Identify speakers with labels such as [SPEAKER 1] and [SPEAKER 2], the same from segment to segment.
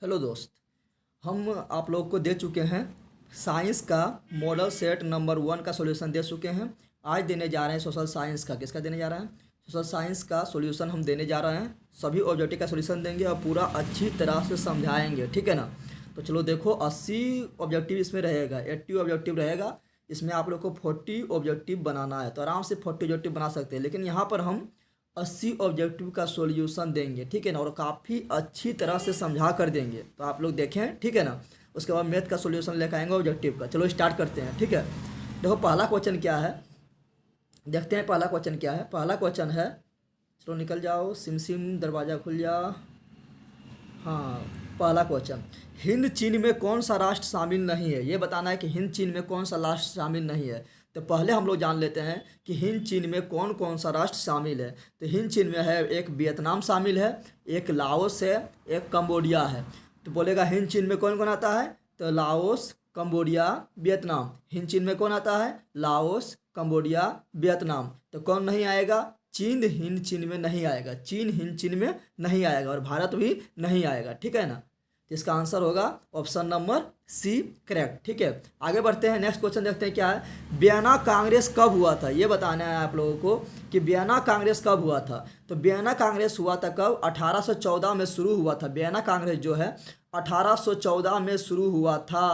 [SPEAKER 1] Hello दोस्त। हम आप लोग को दे चुके हैं साइंस का मॉडल सेट नंबर 1 का सॉल्यूशन दे चुके हैं। आज देने जा रहे हैं सोशल साइंस का। किसका देने जा रहे हैं? सोशल साइंस का सॉल्यूशन हम देने जा रहे हैं। सभी ऑब्जेक्टिव का सॉल्यूशन देंगे और पूरा अच्छी तरह से समझाएंगे, ठीक है ना। तो चलो देखो, 80 ऑब्जेक्टिव इसमें रहेगा, 80 ऑब्जेक्टिव रहेगा। इसमें आप लोग को 40 ऑब्जेक्टिव बनाना है, तो आराम से 40 ऑब्जेक्टिव बना सकते हैं। लेकिन यहाँ पर हम 80 ऑब्जेक्टिव का सॉल्यूशन देंगे, ठीक है ना, और काफ़ी अच्छी तरह से समझा कर देंगे। तो आप लोग देखें, ठीक है ना। उसके बाद मैथ का सॉल्यूशन लेकर आएंगे ऑब्जेक्टिव का। चलो स्टार्ट करते हैं, ठीक है। देखो पहला क्वेश्चन क्या है, देखते हैं पहला क्वेश्चन क्या है। पहला क्वेश्चन है, चलो निकल जाओ, सिम सिम दरवाज़ा खुल जा। हाँ, पहला क्वेश्चन, हिंद चीन में कौन सा राष्ट्र शामिल नहीं है। ये बताना है कि हिंद चीन में कौन सा राष्ट्र शामिल नहीं है। तो पहले हम लोग जान लेते हैं कि हिंद चीन में कौन कौन सा राष्ट्र शामिल है। तो हिंद चीन में है, एक वियतनाम शामिल है, एक लाओस है, एक कंबोडिया है। तो बोलेगा हिंद चीन में कौन कौन आता है, तो लाओस, कंबोडिया, वियतनाम। हिंद चीन में कौन आता है, लाओस, कंबोडिया, वियतनाम। तो कौन नहीं आएगा, चीन हिंद चीन में नहीं आएगा, चीन हिंद चीन में नहीं आएगा, और भारत भी नहीं आएगा, ठीक है ना। तो इसका आंसर होगा ऑप्शन नंबर सी, करेक्ट, ठीक है। आगे बढ़ते हैं, नेक्स्ट क्वेश्चन देखते हैं क्या है। वियना कांग्रेस कब हुआ था, ये बताना है आप लोगों को कि वियना कांग्रेस कब हुआ था। तो वियना कांग्रेस हुआ था कब, 1814 में शुरू हुआ था। वियना कांग्रेस जो है 1814 में शुरू हुआ था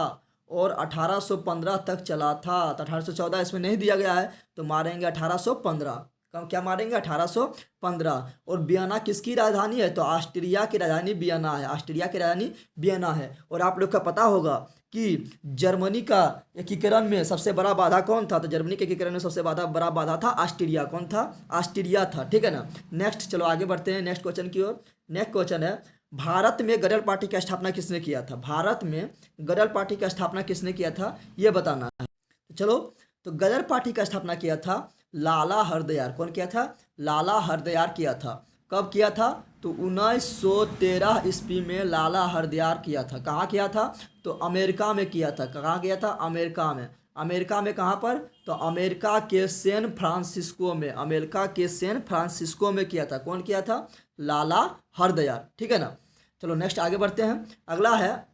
[SPEAKER 1] और 1815 तक चला था। तो 1814 इसमें नहीं दिया गया है, तो मारेंगे 1815। कम क्या मारेंगे, 1815। और वियना किसकी राजधानी है, तो ऑस्ट्रिया की राजधानी वियना है, ऑस्ट्रिया की राजधानी वियना है। और आप लोग का पता होगा कि जर्मनी का एकीकरण में सबसे बड़ा बाधा कौन था, तो जर्मनी के एकीकरण में सबसे बड़ा बाधा था ऑस्ट्रिया। कौन था, ऑस्ट्रिया था, ठीक है ना। नेक्स्ट चलो आगे बढ़ते हैं नेक्स्ट क्वेश्चन की ओर। नेक्स्ट क्वेश्चन है, भारत में गडर पार्टी की स्थापना किसने किया था। भारत में गडर पार्टी की स्थापना किसने किया था, ये बताना है। तो चलो, तो गदर पार्टी का स्थापना किया था लाला हरदयाल। कौन किया था, लाला हरदयाल किया था। कब किया था, तो 1913 ईस्वी में लाला हरदयाल किया था। कहाँ किया था, तो अमेरिका में किया था। कहाँ किया था, अमेरिका में। अमेरिका में कहाँ पर, तो अमेरिका के सैन फ्रांसिस्को में, अमेरिका के सैन फ्रांसिस्को में किया था। कौन किया था, लाला हरदयाल, ठीक है ना। चलो नेक्स्ट आगे बढ़ते हैं। अगला है,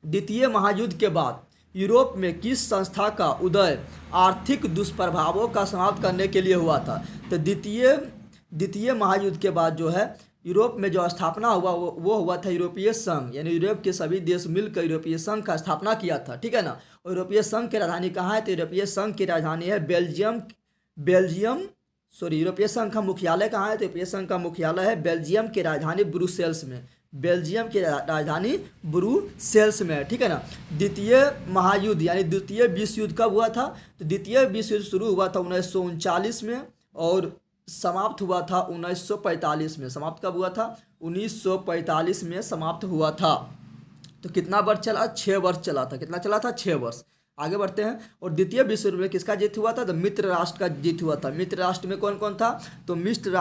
[SPEAKER 1] द्वितीय महायुद्ध के बाद यूरोप में किस संस्था का उदय आर्थिक दुष्प्रभावों का समाप्त करने के लिए हुआ था। तो द्वितीय महायुद्ध के बाद जो है यूरोप में जो स्थापना हुआ वो हुआ था यूरोपीय संघ, यानी यूरोप के सभी देश मिलकर यूरोपीय संघ का स्थापना किया था, ठीक है ना। और यूरोपीय संघ की राजधानी कहाँ है, तो यूरोपीय संघ की राजधानी है बेल्जियम। सॉरी, यूरोपीय संघ का मुख्यालय कहाँ है, तो यूरोपीय संघ का मुख्यालय है बेल्जियम की राजधानी ब्रुसेल्स में। बेल्जियम की राजधानी ब्रुसेल्स में है, ठीक है ना। द्वितीय महायुद्ध यानी द्वितीय विश्व युद्ध कब हुआ था, तो द्वितीय विश्व युद्ध शुरू हुआ था 1939 में और समाप्त हुआ था 1945 में। समाप्त कब हुआ था, 1945 में समाप्त हुआ था। तो कितना वर्ष चला, 6 वर्ष चला था। कितना चला था, 6 वर्ष। आगे बढ़ते हैं। और द्वितीय विश्व युद्ध में किसका जीत हुआ था, तो मित्र राष्ट्र का जीत हुआ था। मित्र राष्ट्र में कौन कौन था, तो मित्र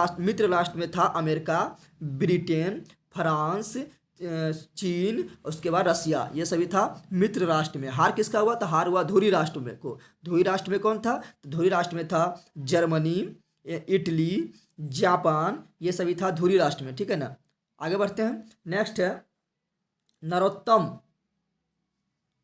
[SPEAKER 1] राष्ट्र में था अमेरिका, ब्रिटेन, फ्रांस, चीन, उसके बाद रसिया, ये सभी था मित्र राष्ट्र में। हार किसका हुआ, तो हार हुआ धुरी राष्ट्र में को। धुरी राष्ट्र में कौन था, तो धुरी राष्ट्र में था जर्मनी, इटली, जापान, ये सभी था धुरी राष्ट्र में, ठीक है ना। आगे बढ़ते हैं। नेक्स्ट है,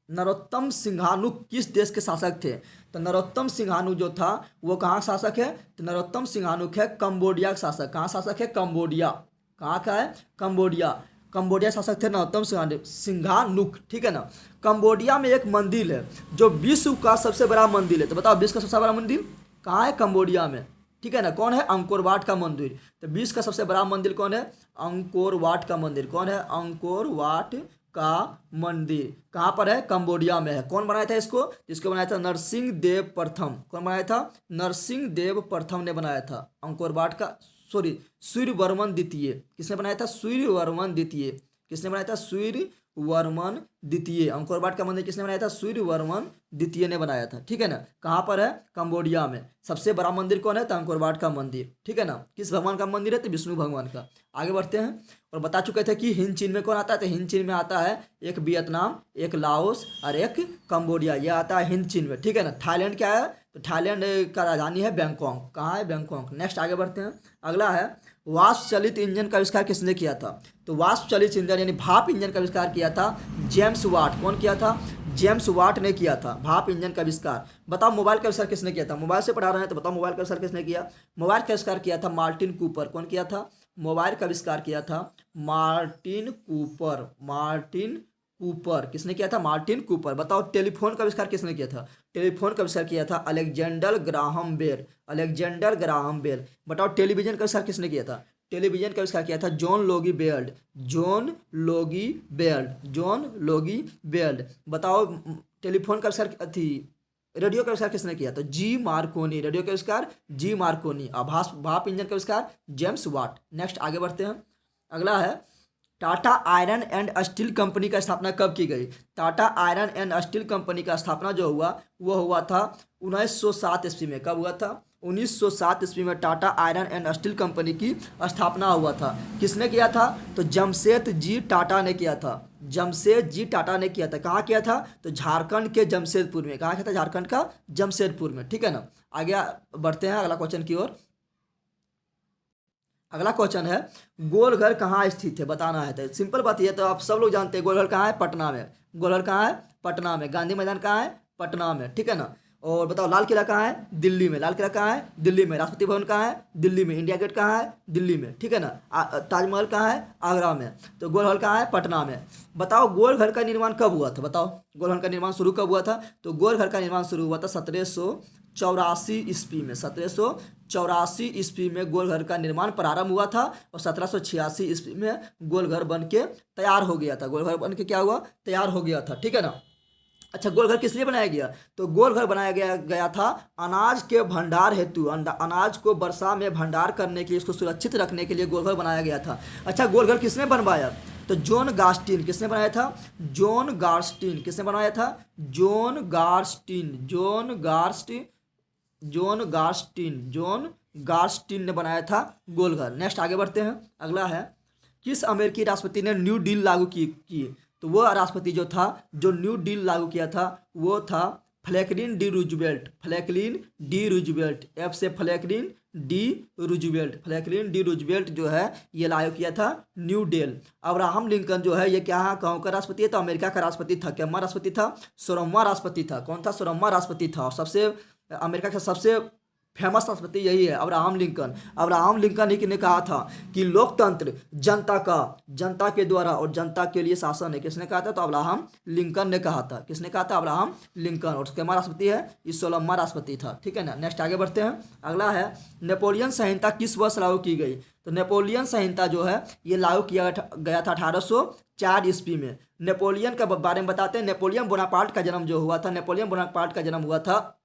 [SPEAKER 1] नरोत्तम सिंघानुक किस देश के शासक थे। तो नरोत्तम सिंघानुक जो था वो कहाँ शासक है, तो नरोत्तम सिंघानुक है कंबोडिया का शासक। कहाँ शासक है, कंबोडिया। कहाँ का है, कंबोडिया। कंबोडिया शासक थे नरोत्तम सिंघानुक, ठीक है ना। कंबोडिया में एक मंदिर है जो विश्व का सबसे बड़ा मंदिर है। तो बताओ विश्व का सबसे बड़ा मंदिर कहाँ है, कंबोडिया में, ठीक है ना। कौन है, अंकोर वाट का मंदिर। तो विश्व का सबसे बड़ा मंदिर कौन है, अंकोर वाट का मंदिर। कौन है, अंकोर वाट का मंदिर। कहाँ पर है, कंबोडिया में है। कौन बनाया था इसको, जिसको बनाया था नरसिंह देव प्रथम। कौन बनाया था, नरसिंह देव प्रथम ने बनाया था अंकोर वाट का। सॉरी, सूर्यवर्मन द्वितीय। किसने बनाया था, सूर्यवर्मन द्वितीय। किसने बनाया था, सूर्यवर्मन द्वितीय। अंकोर वाट का मंदिर किसने बनाया था, सूर्यवर्मन द्वितीय ने बनाया था, ठीक है ना। कहाँ पर है, कंबोडिया में। सबसे बड़ा मंदिर कौन है, तो अंकोर वाट का मंदिर, ठीक है ना। किस भगवान का मंदिर है, तो विष्णु भगवान का। आगे बढ़ते हैं। और बता चुके थे कि हिंद चीन में कौन आता है, तो हिंद चीन में आता है एक वियतनाम, एक लाओस और एक कंबोडिया, यह आता है हिंद चीन में, ठीक है ना। थाईलैंड क्या है, तो थाईलैंड का राजधानी है बैंकॉक। कहाँ है, बैंकॉक। नेक्स्ट आगे बढ़ते हैं। अगला है, वाष्प चलित इंजन का आविष्कार किसने किया था? तो वाष्प चलित इंजन यानी भाप इंजन का आविष्कार किया था जेम्स वाट। कौन किया था? जेम्स वाट ने किया था भाप इंजन का आविष्कार। बताओ मोबाइल का आविष्कार किसने किया था? मोबाइल से पढ़ा रहे हैं तो बताओ मोबाइल का आविष्कार किसने किया? मोबाइल का आविष्कार किया था मार्टिन कूपर। कौन किया था? मोबाइल का आविष्कार किया था मार्टिन कूपर। मार्टिन कूपर किसने किया था? Martin Cooper. बताओ टेलीफोन का आविष्कार किसने किया था? टेलीफोन का आविष्कार किया था Alexander Graham Bell. Alexander Graham Bell. बताओ टेलीविजन का आविष्कार किसने किया था? टेलीविजन का आविष्कार किया था John Logie बेल्ड। John Logie बेल्ड। John Logie बेल्ड। बताओ टेलीफोन का आविष्कार थी रेडियो का आविष्कार किसने किया? तो जी मार्कोनी। रेडियो का आविष्कार जी मार्कोनी। आभास भाप इंजन का आविष्कार जेम्स वाट। नेक्स्ट आगे बढ़ते हैं। अगला है Tata iron and steel company का स्थापना कब की गई? Tata iron and steel company का स्थापना जो हुआ वो हुआ था 1907 ईस्वी में। कब हुआ था? 1907 ईस्वी में Tata iron and steel company की स्थापना हुआ था। किसने किया था? तो जमशेद टाटा ने किया था। जमशेद टाटा ने किया था। कहाँ किया था? तो झारखंड के जमशेदपुर में। कहाँ किया था? झारखंड का जमशेदपुर में। ठीक है ना। आगे बढ़ते हैं अगला क्वेश्चन की ओर। अगला क्वेश्चन है गोलघर कहाँ स्थित है? बताना है। तो सिंपल बात ये तो आप सब लोग जानते हैं गोलघर कहाँ है? पटना में। गोलघर कहाँ है? पटना में। गांधी मैदान कहाँ है? पटना में। ठीक है ना। और बताओ लाल किला कहाँ है? दिल्ली में। लाल किला कहाँ है? दिल्ली में। राष्ट्रपति भवन कहाँ है? दिल्ली में। इंडिया गेट कहाँ है? दिल्ली में। ठीक है ना। ताजमहल कहाँ है? आगरा में। तो गोलघर कहाँ है? पटना में। बताओ गोलघर का निर्माण कब हुआ था? बताओ गोलघर का निर्माण शुरू कब हुआ था? तो गोलघर का निर्माण शुरू हुआ था 1784 ईस्वी में। 1784 ईस्वी में गोलघर का निर्माण प्रारंभ हुआ था और 1786 ईस्वी में गोलघर बन के तैयार हो गया था। गोलघर बन के क्या हुआ? तैयार हो गया था। ठीक है ना। अच्छा गोलघर किस लिए बनाया गया? तो गोलघर बनाया गया था अनाज के भंडार हेतु। अनाज को वर्षा में भंडार करने के लिए, इसको सुरक्षित रखने के लिए गोलघर बनाया गया था। अच्छा गोलघर किसने बनवाया? तो जॉन गार्स्टीन। किसने बनाया था? जॉन गार्स्टीन। किसने बनाया था? जॉन गार्स्टीन। जॉन गार्स्टीन। जॉन गार्स्टीन। जॉन गार्स्टीन ने बनाया था गोलघर। नेक्स्ट आगे बढ़ते हैं। अगला है किस अमेरिकी राष्ट्रपति ने न्यू डील लागू की? तो वो राष्ट्रपति जो था जो न्यू डील लागू किया था वो था Franklin D Roosevelt. Franklin D Roosevelt. F से Franklin D Roosevelt. Franklin D Roosevelt जो है ये लागू किया था न्यू डील। अब्राहम लिंकन जो है ये क्या कहाँ का राष्ट्रपति है? तो अमेरिका का राष्ट्रपति था। क्या राष्ट्रपति था? 16वां राष्ट्रपति था। कौन था? 16वां राष्ट्रपति था। और सबसे अमेरिका का सबसे फेमस राष्ट्रपति यही है अब्राहम लिंकन। अब्राहम लिंकन ही ने कहा था कि लोकतंत्र जनता के द्वारा और जनता के लिए शासन है। किसने कहा था? तो अब्राहम लिंकन ने कहा था। किसने कहा था? Abraham Lincoln. और उसके राष्ट्रपति है इस 16वां राष्ट्रपति था। ठीक है ना। नेक्स्ट आगे बढ़ते हैं। अगला है नेपोलियन संहिता किस वर्ष लागू की गई? तो नेपोलियन संहिता जो है ये लागू किया गया था 1804 ईस्वी में। नेपोलियन के बारे में बताते हैं। नेपोलियन बोनापार्ट का जन्म जो हुआ था, नेपोलियन बोनापार्ट का जन्म हुआ था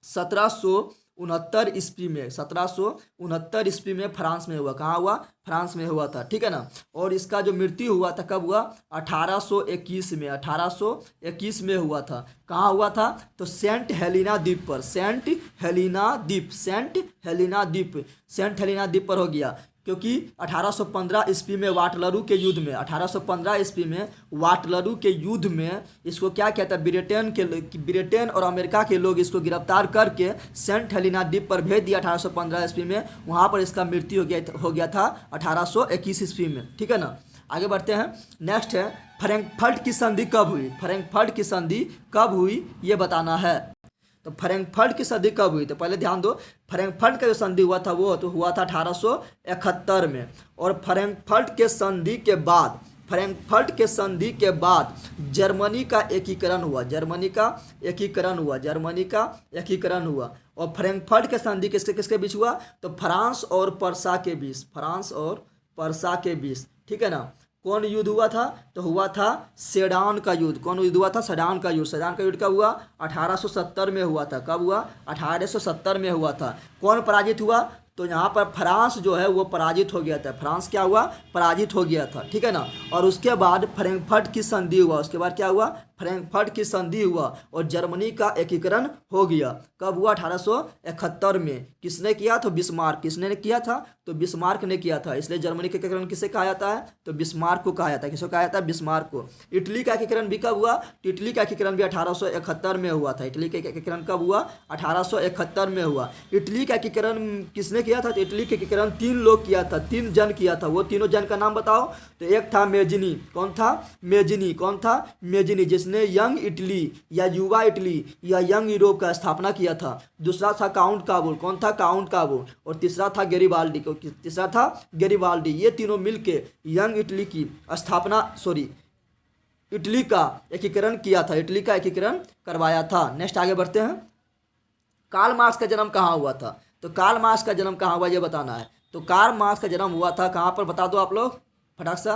[SPEAKER 1] 1769 ईस्वी में। 1769 ईस्वी में फ्रांस में हुआ। कहाँ हुआ? फ्रांस में हुआ था। ठीक है ना। और इसका जो मृत्यु हुआ था कब हुआ? 1821 में। 1821 में हुआ था। कहाँ हुआ था? तो सेंट हेलिना द्वीप पर। सेंट हेलिना द्वीप। सेंट हेलिना द्वीप। सेंट हेलिना द्वीप पर हो गया क्योंकि 1815 ईस्वी में वाटरलू के युद्ध में 1815 ईस्वी में वाटरलू के युद्ध में इसको क्या किया था? ब्रिटेन और अमेरिका के लोग इसको गिरफ्तार करके सेंट हेलिना द्वीप पर भेज दिया 1815 ईस्वी में। वहाँ पर इसका मृत्यु हो गया था 1821 ईस्वी में। ठीक है ना। आगे बढ़ते हैं। नेक्स्ट है फ्रैंकफर्ट की संधि कब हुई? फ्रैंकफर्ट की संधि कब हुई ये बताना है। तो फ्रैंकफर्ट की संधि कब हुई? तो पहले ध्यान दो फ्रैंकफर्ट का जो संधि हुआ था वो तो हुआ था 1871 में। और फ्रैंकफर्ट के संधि के बाद जर्मनी का एकीकरण हुआ। जर्मनी का एकीकरण हुआ। और फ्रैंकफर्ट के संधि किसके किसके बीच हुआ? तो फ्रांस और पर्सा के बीच। फ्रांस और पर्सा के बीच। ठीक है ना। कौन युद्ध हुआ था? तो हुआ था सेडान का युद्ध। कौन युद्ध हुआ था? सेडान का युद्ध। सेडान का युद्ध कब हुआ? 1870 में हुआ था। कब हुआ? 1870 में हुआ था। कौन पराजित हुआ? तो यहाँ पर फ्रांस जो है वो पराजित हो गया था। फ्रांस क्या हुआ? पराजित हो गया था। ठीक है ना। और उसके बाद फ्रैंकफर्ट की संधि हुआ। उसके बाद क्या हुआ? फ्रैंकफर्ट की संधि हुआ और जर्मनी का एकीकरण हो गया। कब हुआ? 1871 में। किसने किया? तो बिस्मार्क। किसने ने किया था? तो बिस्मार्क ने किया था। इसलिए जर्मनी का एकीकरण किसे कहा जाता है? तो बिस्मार्क को कहा जाता है। किसको कहा जाता है? बिस्मार्क को। इटली का एकीकरण भी कब हुआ? तो इटली का एकीकरण भी 1871 में हुआ था। इटली का एकीकरण कब हुआ? 1871 में हुआ। इटली का एकीकरण किसने किया था? तो इटली का एकीकरण 3 लोग किया था, 3 जन किया था। वो तीनों जन का नाम बताओ। तो एक था मेजिनी। कौन था? मेजिनी। कौन था? मेजिनी, जिसने यंग इटली या युवा इटली या यंग यूरोप का स्थापना किया था। दूसरा था काउंट काबुल। कौन था? काउंट काबुल। और तीसरा था गेरिबाल्डी। तीसरा था गेरिबाल्डी। ये तीनों मिलके यंग इटली की स्थापना, सॉरी, इटली का एकीकरण किया था। इटली का एकीकरण करवाया था। नेक्स्ट आगे बढ़ते हैं। कार्ल मार्क्स का जन्म कहाँ हुआ था? तो कार्ल मार्क्स का जन्म कहाँ हुआ ये बताना है। तो कार्ल मार्क्स का जन्म हुआ था कहाँ पर? बता दो आप लोग फटाक सा।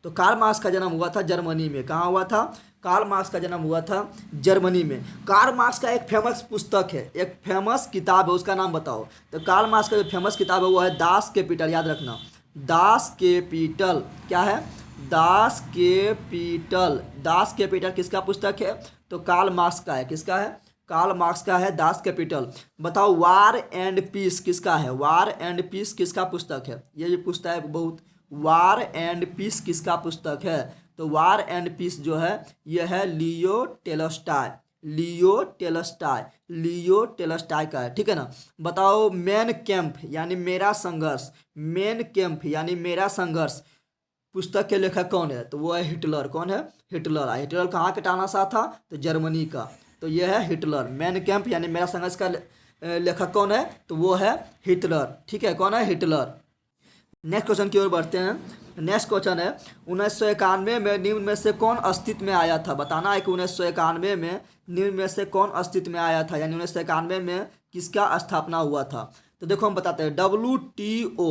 [SPEAKER 1] तो कार्ल मार्क्स का जन्म हुआ था जर्मनी में। कहाँ हुआ था? कार्ल मार्क्स का जन्म हुआ था जर्मनी में। कार्ल मार्क्स का एक फेमस पुस्तक है, एक फेमस किताब है, उसका नाम बताओ। तो कार्ल मार्क्स का जो फेमस किताब है वो है दास कैपिटल। याद रखना, दास कैपिटल। क्या है? Das Kapital. दास कैपिटल किसका पुस्तक है? तो कार्ल मार्क्स का है। किसका है? कार्ल मार्क्स का है दास कैपिटल। बताओ वार एंड पीस किसका है? वार एंड पीस किसका पुस्तक है? ये पूछता है बहुत। वार एंड पीस किसका पुस्तक है? तो वार एंड पीस जो है ये है लियो टोल्स्टॉय। लियो टोल्स्टॉय। लियो टोल्स्टॉय का है। ठीक है ना। बताओ मेन कैंप यानी मेरा संघर्ष। मेन कैंप यानी मेरा संघर्ष पुस्तक के लेखक कौन है? तो वो है हिटलर। कौन है? हिटलर। हिटलर कहाँ का तानाशाह था? तो जर्मनी का। तो ये है हिटलर। मैन कैंप यानी मेरा संघर्ष का लेखक कौन है? तो वो है हिटलर। ठीक है, कौन है? हिटलर। नेक्स्ट क्वेश्चन की ओर बढ़ते हैं। नेक्स्ट क्वेश्चन है 1991 में निम्न में से कौन अस्तित्व में आया था? बताना है कि 1991 में निम्न में से कौन अस्तित्व में आया था, यानी 1991 में किसका स्थापना हुआ था। तो देखो हम बताते हैं। WTO।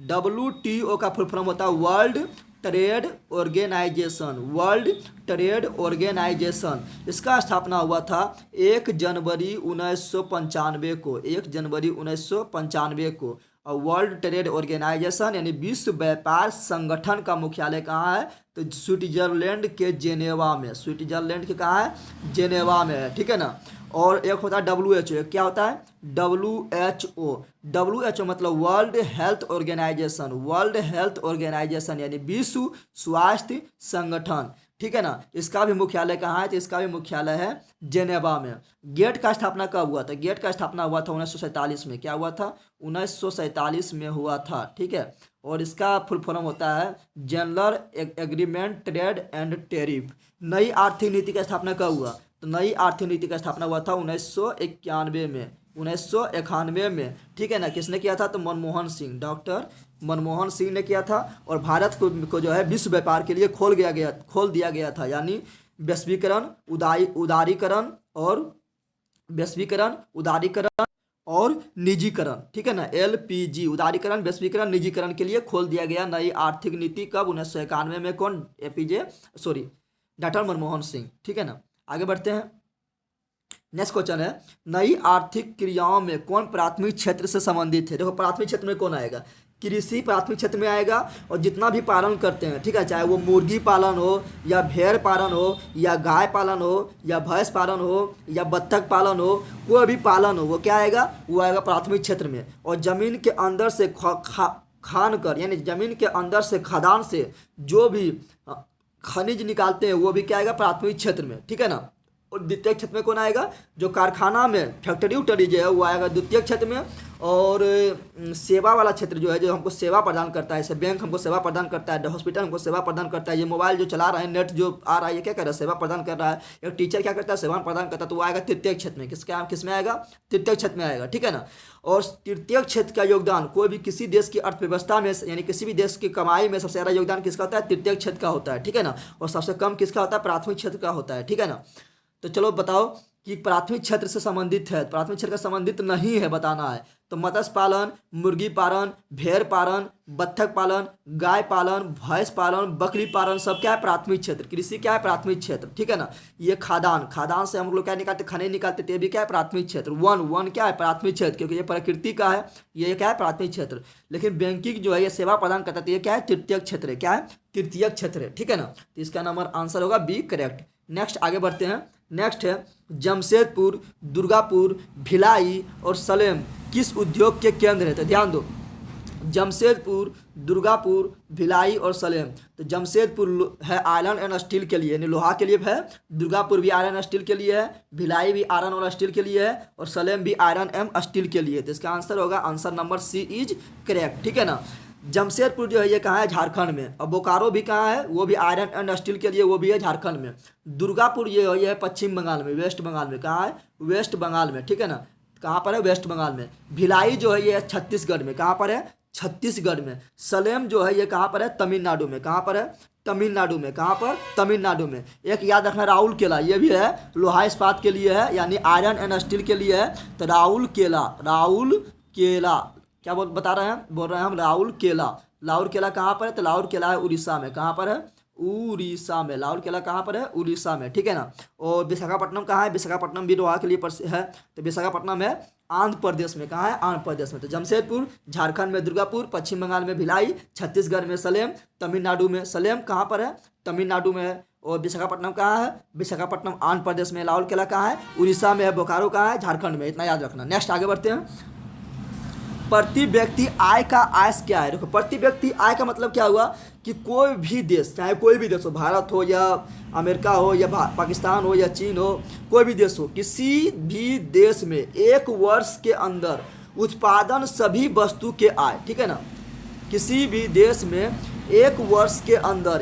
[SPEAKER 1] WTO का फुल फॉर्म होता है World Trade Organization. World Trade Organization. इसका स्थापना हुआ था 1 जनवरी 1995 को। 1 जनवरी 1995 को। और वर्ल्ड ट्रेड ऑर्गेनाइजेशन यानी विश्व व्यापार संगठन का मुख्यालय कहाँ है? तो स्विट्जरलैंड के जेनेवा में। स्विट्जरलैंड के कहाँ है? जेनेवा में है। ठीक है ना। और एक होता है WHO। क्या होता है? WHO। WHO मतलब World Health Organization. World Health Organization यानी विश्व स्वास्थ्य संगठन। ठीक है ना। इसका भी मुख्यालय कहाँ है? तो इसका भी मुख्यालय है जेनेवा में। गेट का स्थापना कब हुआ था? गेट का स्थापना हुआ था 1947 में। क्या हुआ था? 1947 में हुआ था। ठीक है। और इसका फुल फॉर्म होता है general agreement trade and tariff. नई आर्थिक नीति का स्थापना कब हुआ? तो नई आर्थिक नीति का स्थापना हुआ था 1991 में। 1991 में। ठीक है ना। किसने किया था? तो मनमोहन सिंह। डॉक्टर मनमोहन सिंह ने किया था। और भारत को जो है विश्व व्यापार के लिए खोल दिया गया था। यानी वैश्वीकरण, उदारीकरण और वैश्वीकरण, उदारीकरण और निजीकरण। ठीक है ना। LPG उदारीकरण, वैश्वीकरण, निजीकरण के लिए खोल दिया गया नई आर्थिक नीति। कब? 1991 में। कौन? डॉक्टर मनमोहन सिंह। ठीक है ना। आगे बढ़ते हैं। नेक्स्ट क्वेश्चन है नई आर्थिक क्रियाओं में कौन प्राथमिक क्षेत्र से संबंधित है? देखो प्राथमिक क्षेत्र में कौन आएगा? कृषि प्राथमिक क्षेत्र में आएगा। और जितना भी पालन करते हैं, ठीक है, चाहे वो मुर्गी पालन हो या भेड़ पालन हो या गाय पालन हो या भैंस पालन हो या बत्तख पालन हो, कोई भी पालन हो, वो क्या आएगा? वो आएगा प्राथमिक क्षेत्र में। और जमीन के अंदर से खान कर यानी जमीन के अंदर से खदान से जो भी खनिज निकालते हैं वो भी क्या आएगा? प्राथमिक क्षेत्र में। ठीक है ना। और द्वितीय क्षेत्र में कौन आएगा? जो कारखाना में फैक्ट्री उक्टरी जो है वो आएगा द्वितीय क्षेत्र में। और सेवा वाला क्षेत्र जो है, जो हमको सेवा प्रदान करता है, जैसे बैंक हमको सेवा प्रदान करता है, हॉस्पिटल हमको सेवा प्रदान करता है, ये मोबाइल जो चला रहा है, नेट जो आ रहा है, ये क्या कर रहा है? सेवा प्रदान कर रहा है। एक टीचर क्या करता है? सेवा प्रदान करता है। तो वो आएगा तृतीय क्षेत्र में। किस में आएगा? तृतीय क्षेत्र में आएगा। ठीक है ना। और तृतीय क्षेत्र का योगदान कोई भी किसी देश की अर्थव्यवस्था में यानी किसी भी देश की कमाई में सबसे ज़्यादा योगदान किसका होता है? तृतीय क्षेत्र का होता है। ठीक है ना। और सबसे कम किसका होता है? प्राथमिक क्षेत्र का होता है। ठीक है ना। तो चलो बताओ कि प्राथमिक क्षेत्र से संबंधित है, प्राथमिक क्षेत्र का संबंधित नहीं है, बताना है। तो मत्स्य पालन, मुर्गी पालन, भेड़ पालन, बत्तख पालन, गाय पालन, भैंस पालन, बकरी पालन सब क्या है? प्राथमिक क्षेत्र। कृषि क्या है? प्राथमिक क्षेत्र। ठीक है ना। ये खादान से हम लोग क्या निकालते? खनिज निकालते, ये भी क्या है? प्राथमिक क्षेत्र। वन क्या है? प्राथमिक क्षेत्र, क्योंकि ये प्रकृति का है, ये क्या है? प्राथमिक क्षेत्र। लेकिन बैंकिंग जो है ये सेवा प्रदान करता है, तो ये क्या है? तृतीय क्षेत्र है। क्या है? तृतीय क्षेत्र है। ठीक है ना। तो इसका नंबर आंसर होगा B करेक्ट। नेक्स्ट आगे बढ़ते हैं। नेक्स्ट है जमशेदपुर, दुर्गापुर, भिलाई और सलेम किस उद्योग के केंद्र है? तो ध्यान दो, जमशेदपुर, दुर्गापुर, भिलाई और सलेम। तो जमशेदपुर है आयरन एंड स्टील के लिए, यानी लोहा के लिए है। दुर्गापुर भी आयरन स्टील के लिए है, भिलाई भी आयरन और स्टील के लिए है, और सलेम भी आयरन एंड स्टील के लिए। तो इसका आंसर होगा, answer number C is correct. ठीक है ना। जमशेदपुर जो है ये कहाँ है? झारखंड में। और बोकारो भी कहाँ है? वो भी आयरन एंड स्टील के लिए, वो भी है झारखंड में। दुर्गापुर ये है पश्चिम बंगाल में, वेस्ट बंगाल में। कहाँ है? वेस्ट बंगाल में। ठीक है ना। कहाँ पर है? वेस्ट बंगाल में। भिलाई जो है ये छत्तीसगढ़ में। कहाँ पर है? छत्तीसगढ़ में। सलेम जो है ये कहाँ पर है? तमिलनाडु में। कहाँ पर है? तमिलनाडु में। कहाँ पर? तमिलनाडु में। एक याद रखना, राउल केला, ये भी है लोहा इस्पात के लिए है, यानी आयरन एंड स्टील के लिए है। तो राउल केला क्या बता रहे हैं? बोल रहे हैं हम राउल केला। लाहौर केला कहाँ पर है? तो लाहौर केला है उड़ीसा में। कहाँ पर है? उड़ीसा में। लाहौर केला कहाँ पर है? उड़ीसा में। ठीक है ना। और विशाखापट्टनम कहाँ है? विशाखापट्टनम भी लोहा के लिए है, तो विशाखापट्टनम है आंध्र प्रदेश में। कहाँ है? आंध्र प्रदेश में। तो जमशेदपुर, झारखंड में दुर्गापुर, पश्चिम बंगाल में भिलाई, छत्तीसगढ़ में सलेम, तमिलनाडु में। सलेम कहाँ पर है? तमिलनाडु में है। और विशाखापट्टनम कहाँ है? विशाखापट्टनम आंध्र प्रदेश में। लाहौर किला कहाँ है? उड़ीसा में है। बोकारो कहाँ है? झारखंड में। इतना याद रखना। नेक्स्ट आगे बढ़ते हैं। प्रति व्यक्ति आय का आयस क्या है? देखो, प्रति व्यक्ति आय का मतलब क्या हुआ कि कोई भी देश, चाहे कोई भी देश हो, भारत हो या अमेरिका हो या पाकिस्तान हो या चीन हो, कोई भी देश हो, किसी भी देश में एक वर्ष के अंदर उत्पादन सभी वस्तु के आय, ठीक है ना, किसी भी देश में एक वर्ष के अंदर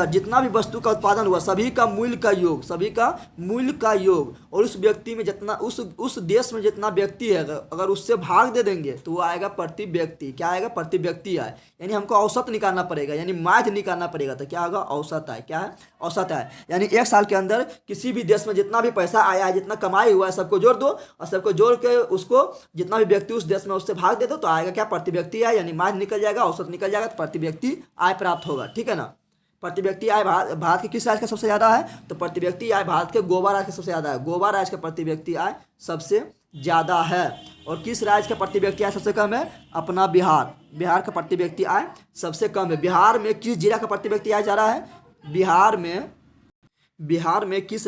[SPEAKER 1] जितना भी वस्तु का उत्पादन हुआ, सभी का मूल्य का योग और उस व्यक्ति में जितना उस देश में जितना व्यक्ति है, अगर उससे भाग दे देंगे तो वो आएगा प्रति व्यक्ति। क्या आएगा? प्रति व्यक्ति आय। यानी हमको औसत निकालना पड़ेगा, यानी माध्य निकालना पड़ेगा। तो क्या होगा? औसत आय। क्या है? औसत आय। यानी एक साल के अंदर किसी भी देश में जितना भी पैसा आया है, जितना कमाई हुआ है, सबको जोड़ दो और सबको जोड़ के उसको जितना भी व्यक्ति उस देश में उससे भाग दे दो, तो आएगा क्या? प्रति व्यक्ति आय। यानी माध्य निकल जाएगा, औसत निकल जाएगा, तो प्रति व्यक्ति आय प्राप्त होगा। ठीक है ना। प्रति व्यक्ति आय भारत के किस राज्य का सबसे ज्यादा है? तो प्रति व्यक्ति आय भारत के गोवा राज्य का सबसे ज्यादा है। गोवा राज्य का प्रति व्यक्ति आय सबसे ज्यादा है। और किस राज्य का प्रति व्यक्ति आय सबसे कम है? अपना बिहार का प्रति व्यक्ति आय सबसे कम है। बिहार में किस जिला का प्रति व्यक्ति आय ज्यादा है? बिहार में किस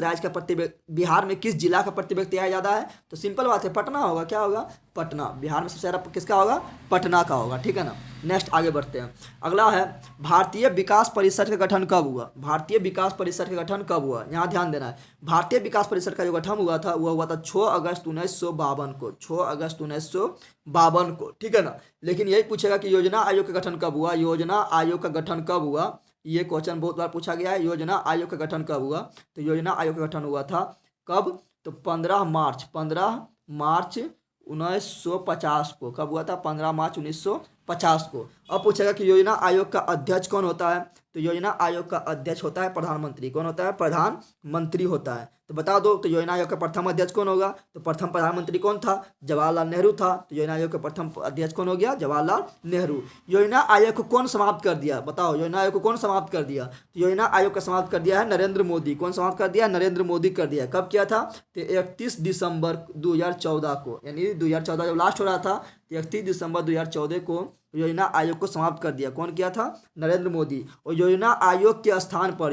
[SPEAKER 1] जिला का प्रति व्यक्ति आय ज़्यादा है? तो सिंपल बात है, पटना होगा। क्या होगा? पटना। बिहार में सबसे ज़्यादा किसका होगा? पटना का होगा। ठीक है ना। नेक्स्ट आगे बढ़ते हैं। अगला है भारतीय विकास परिषद का गठन कब हुआ? भारतीय विकास परिषद का गठन कब हुआ? यहाँ ध्यान देना है। भारतीय विकास परिषद का जो गठन हुआ था वो हुआ था 6 अगस्त 1952 को। 6 अगस्त 1952 को। ठीक है ना। लेकिन यही पूछेगा कि योजना आयोग का गठन कब हुआ? योजना आयोग का गठन कब हुआ? ये क्वेश्चन बहुत बार पूछा गया है। योजना आयोग का गठन कब हुआ? तो योजना आयोग का गठन हुआ था कब? तो 15 मार्च 1950 को। कब हुआ था? 15 मार्च 1950 को। अब पूछेगा कि योजना आयोग का अध्यक्ष कौन होता है? तो योजना आयोग का अध्यक्ष होता है प्रधानमंत्री। कौन होता है? प्रधानमंत्री होता है। तो बता दो, तो योजना आयोग का प्रथम अध्यक्ष कौन होगा? तो प्रथम प्रधानमंत्री कौन था? जवाहरलाल नेहरू था। तो योजना आयोग का प्रथम अध्यक्ष कौन हो गया? जवाहरलाल नेहरू। योजना आयोग को कौन समाप्त कर दिया? बताओ, योजना आयोग को कौन समाप्त कर दिया? तो योजना आयोग का समाप्त कर दिया है नरेंद्र मोदी। कौन समाप्त कर दिया? नरेंद्र मोदी कर दिया। कब किया था? तो 31 दिसंबर 2014 को। यानी 2014 जब लास्ट हो रहा था, 31 दिसंबर 2014 को योजना आयोग को समाप्त कर दिया। कौन किया था? नरेंद्र मोदी। और योजना आयोग के स्थान पर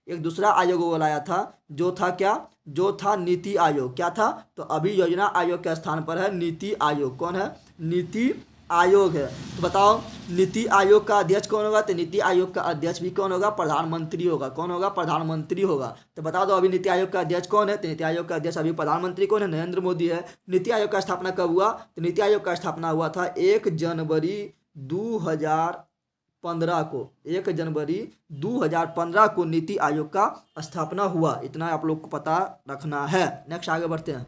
[SPEAKER 1] एक दूसरा आयोग बुलाया था, जो था क्या? जो था नीति आयोग। क्या था? तो अभी योजना आयोग के स्थान पर है नीति आयोग। कौन है? नीति आयोग है। तो बताओ, नीति आयोग का अध्यक्ष कौन होगा? तो नीति आयोग का अध्यक्ष भी कौन होगा? प्रधानमंत्री होगा। कौन होगा? प्रधानमंत्री होगा। तो बता दो अभी नीति आयोग का अध्यक्ष कौन है? तो नीति आयोग का अध्यक्ष अभी प्रधानमंत्री कौन है? नरेंद्र मोदी है। नीति आयोग का स्थापना कब हुआ? तो नीति आयोग का स्थापना हुआ था 1 जनवरी 2015 को। 1 जनवरी 2015 को नीति आयोग का स्थापना हुआ। इतना आप लोग को पता रखना है। नेक्स्ट आगे बढ़ते हैं।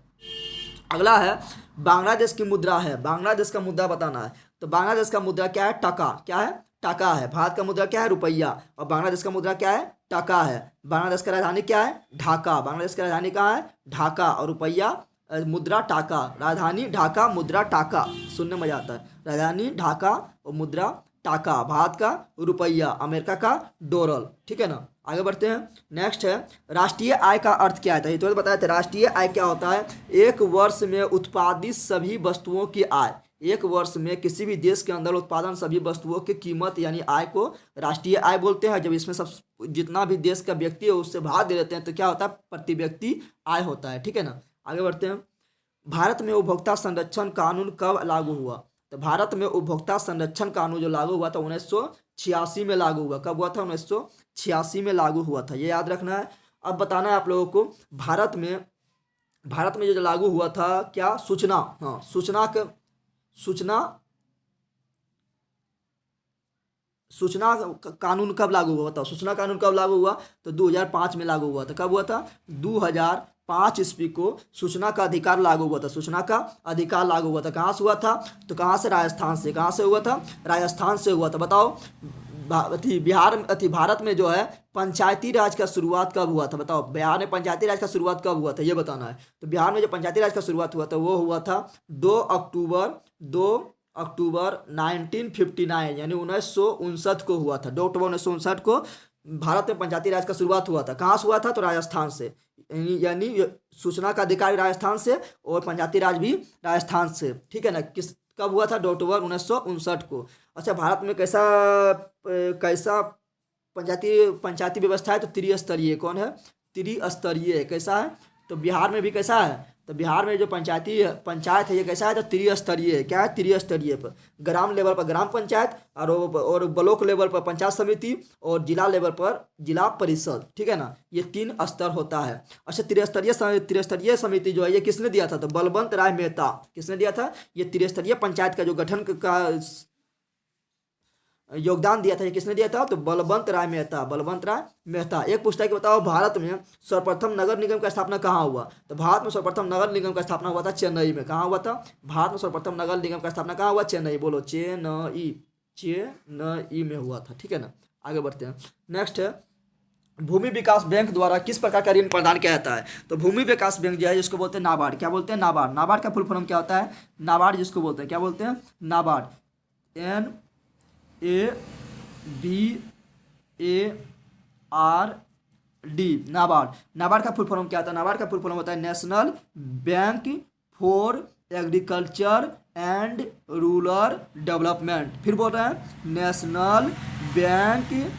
[SPEAKER 1] अगला है बांग्लादेश की मुद्रा है। बांग्लादेश का मुद्रा बताना है। तो बांग्लादेश का मुद्रा क्या है? टका। क्या है? टका है। भारत का मुद्रा क्या है? रुपया। और बांग्लादेश का मुद्रा क्या है? टका है। बांग्लादेश का राजधानी क्या है? ढाका। बांग्लादेश की राजधानी कहाँ है? ढाका। और रुपया मुद्रा टाका। राजधानी ढाका, मुद्रा टाका। सुनने में मजा आता है। राजधानी ढाका और मुद्रा टाका। भारत का रुपया, अमेरिका का डॉलर। ठीक है ना। आगे बढ़ते हैं। नेक्स्ट है राष्ट्रीय आय का अर्थ क्या है? तो बताया था राष्ट्रीय आय क्या होता है? एक वर्ष में उत्पादित सभी वस्तुओं की आय। एक वर्ष में किसी भी देश के अंदर उत्पादन सभी वस्तुओं की कीमत यानी आय को राष्ट्रीय आय बोलते हैं। जब इसमें सब जितना भी देश का व्यक्ति है उससे भाग दे देते हैं तो क्या होता है, प्रति व्यक्ति आय होता है। ठीक है ना, आगे बढ़ते हैं। भारत में उपभोक्ता संरक्षण कानून कब लागू हुआ? तो भारत में उपभोक्ता संरक्षण कानून जो लागू हुआ था 1986 में लागू हुआ। कब हुआ था? 1986 में लागू हुआ था, ये याद रखना है। अब बताना है आप लोगों को, भारत में जो लागू हुआ था क्या, सूचना, हाँ सूचना सूचना कानून कब लागू हुआ? बताओ, सूचना कानून कब लागू हुआ? तो 2005 में लागू हुआ था। कब हुआ था? 2005 ईस्वी को सूचना का अधिकार लागू हुआ था। सूचना का अधिकार लागू हुआ था। कहाँ से हुआ था? तो कहाँ से? राजस्थान से। कहाँ से हुआ था? राजस्थान से हुआ था। बताओ, भारत में जो है पंचायती राज का शुरुआत कब हुआ था? बताओ, बिहार में पंचायती राज का शुरुआत कब हुआ था, ये बताना है। तो बिहार में जो पंचायती राज का शुरुआत हुआ था वो हुआ था 2 अक्टूबर 1959 यानी 1959 को हुआ था। 2 अक्टूबर 1959 को भारत में पंचायती राज का शुरुआत हुआ था। कहाँ से हुआ था? तो राजस्थान से। यानी सूचना का अधिकार भी राजस्थान से और पंचायती राज भी राजस्थान से। ठीक है ना, कब हुआ था? 2 अक्टूबर 1959 को। अच्छा, भारत में कैसा कैसा पंचायती व्यवस्था है? तो त्रिस्तरीय। कौन है? त्रिस्तरीय है। कैसा है? तो बिहार में भी कैसा है? तो बिहार में जो पंचायत है ये कैसा है? तो त्रिस्तरीय है। क्या है? त्रिस्तरीय पर ग्राम लेवल पर ग्राम पंचायत और ब्लॉक लेवल पर पंचायत समिति और जिला लेवल पर जिला परिषद। ठीक है ना, ये 3 स्तर होता है। अच्छा, त्रिस्तरीय समिति जो है ये किसने दिया था? तो बलवंत राय मेहता। किसने दिया था? ये त्रिस्तरीय पंचायत का जो गठन का योगदान दिया था, ये किसने दिया था? तो बलवंत राय मेहता। एक पूछता है कि बताओ, भारत में सर्वप्रथम नगर निगम का स्थापना कहाँ हुआ? तो भारत में सर्वप्रथम नगर निगम का स्थापना हुआ था चेन्नई में। कहाँ हुआ था? भारत में सर्वप्रथम नगर निगम का स्थापना कहाँ हुआ? चेन्नई। बोलो, चेन्नई में हुआ था। ठीक है ना, आगे बढ़ते हैं। नेक्स्ट है, भूमि विकास बैंक द्वारा किस प्रकार का ऋण प्रदान किया जाता है? तो भूमि विकास बैंक जो है जिसको बोलते हैं नाबार्ड। क्या बोलते हैं? नाबार्ड। नाबार्ड का फुल फॉर्म क्या होता है? नाबार्ड जिसको बोलते हैं, क्या बोलते हैं? नाबार्ड। NABARD। नाबार्ड का फुल फॉर्म क्या होता है? नाबार्ड का फुल फॉर्म होता है national bank for agriculture and rural development. फिर बोल रहे हैं, national bank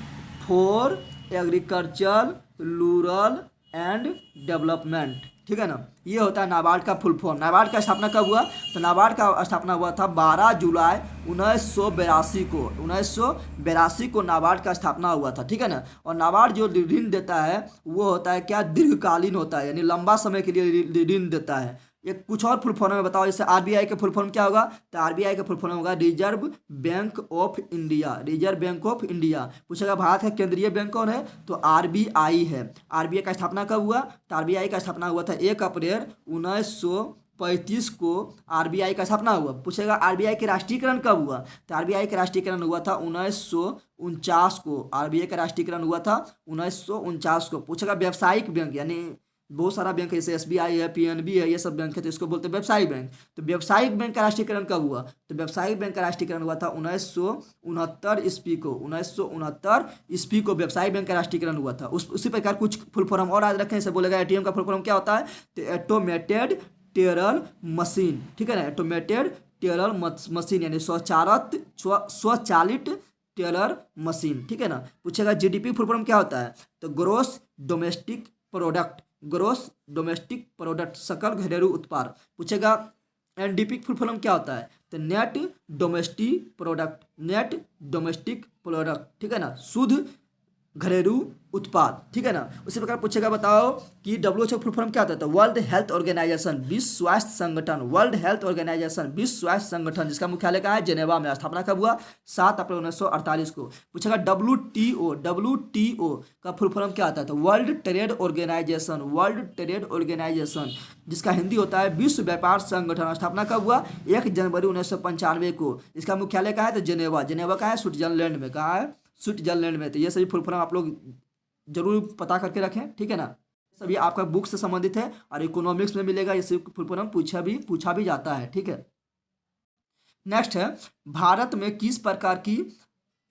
[SPEAKER 1] for agriculture rural and development. ठीक है ना, ये होता है नाबार्ड का फुल फॉर्म। नाबार्ड का स्थापना कब हुआ? तो नाबार्ड का स्थापना हुआ था 12 जुलाई 1982 को। 1982 को नाबार्ड का स्थापना हुआ था। ठीक है ना, और नाबार्ड जो ऋण देता है वो होता है क्या? दीर्घकालीन होता है, यानी लंबा समय के लिए ऋण देता है। ये कुछ और फुल फॉर्म में बताओ, जैसे आरबीआई का फुल फॉर्म क्या होगा? तो आरबीआई का फुल फॉर्म होगा reserve bank of India. Reserve bank of India. पूछेगा भारत का केंद्रीय बैंक कौन है? तो आरबीआई है। आरबीआई का स्थापना कब हुआ? तो आरबीआई का स्थापना हुआ था 1 अप्रैल 1935 को आरबीआई का स्थापना हुआ। पूछेगा आरबीआई के राष्ट्रीयकरण कब हुआ? तो आरबीआई का राष्ट्रीयकरण हुआ था 1949 को। आरबीआई का राष्ट्रीयकरण हुआ था 1949 को। पूछेगा व्यावसायिक बैंक, यानी बहुत सारा बैंक है जैसे एसबीआई है, पीएनबी है, ये सब बैंक है, तो इसको बोलते हैं व्यावसायिक बैंक। तो व्यावसायिक बैंक का राष्ट्रीयकरण कब हुआ? तो व्यावसायिक बैंक का राष्ट्रीयकरण हुआ था 1969 ईस्वी को। 1969 ईस्वी को व्यावसायिक बैंक का राष्ट्रीयकरण हुआ था। उसी प्रकार कुछ फुल फॉर्म और याद रखें। जैसे बोलेगा एटीएम का फुल फॉर्म क्या होता है? तो ऑटोमेटेड टेलर मशीन। ठीक है ना, ऑटोमेटेड टेलर मशीन यानी स्वचालित टेलर मशीन। ठीक है ना। पूछेगा जीडीपी फुल फॉर्म क्या होता है? तो gross domestic product. Gross domestic product, सकल घरेलू उत्पाद। पूछेगा एनडीपी फुल फॉर्म क्या होता है? तो net domestic product. Net domestic product. ठीक है ना, शुद्ध घरेलू उत्पाद। ठीक है ना। उसी प्रकार पूछेगा बताओ कि डब्ल्यूएचओ फुल फॉर्म क्या होता है? तो वर्ल्ड हेल्थ ऑर्गेनाइजेशन, विश्व स्वास्थ्य संगठन। वर्ल्ड हेल्थ ऑर्गेनाइजेशन, विश्व स्वास्थ्य संगठन, जिसका मुख्यालय कहाँ है? जेनेवा में। स्थापना कब हुआ? 7 अप्रैल 1948 को। पूछेगा डब्ल्यूटीओ। डब्ल्यूटीओ का फुल फॉर्म क्या होता है? तो World Trade Organization. World Trade Organization, जिसका हिंदी होता है विश्व व्यापार संगठन। स्थापना कब हुआ? 1 जनवरी 1995 को। इसका मुख्यालय कहाँ है? तो जेनेवा। जेनेवा कहाँ है? स्विट्जरलैंड में। कहाँ है? स्विट्जरलैंड में। तो ये सभी फुल फॉर्म आप लोग जरूर पता करके रखें। ठीक है ना, सभी आपका बुक से संबंधित है और इकोनॉमिक्स में मिलेगा। ये सभी फुल फॉर्म पूछा भी जाता है। ठीक है। नेक्स्ट है, भारत में किस प्रकार की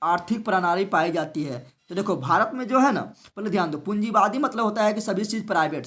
[SPEAKER 1] आर्थिक प्रणाली पाई जाती है? तो देखो, भारत में जो है ना, पहले ध्यान दो, पूंजीवादी मतलब होता है कि सभी चीज़ प्राइवेट।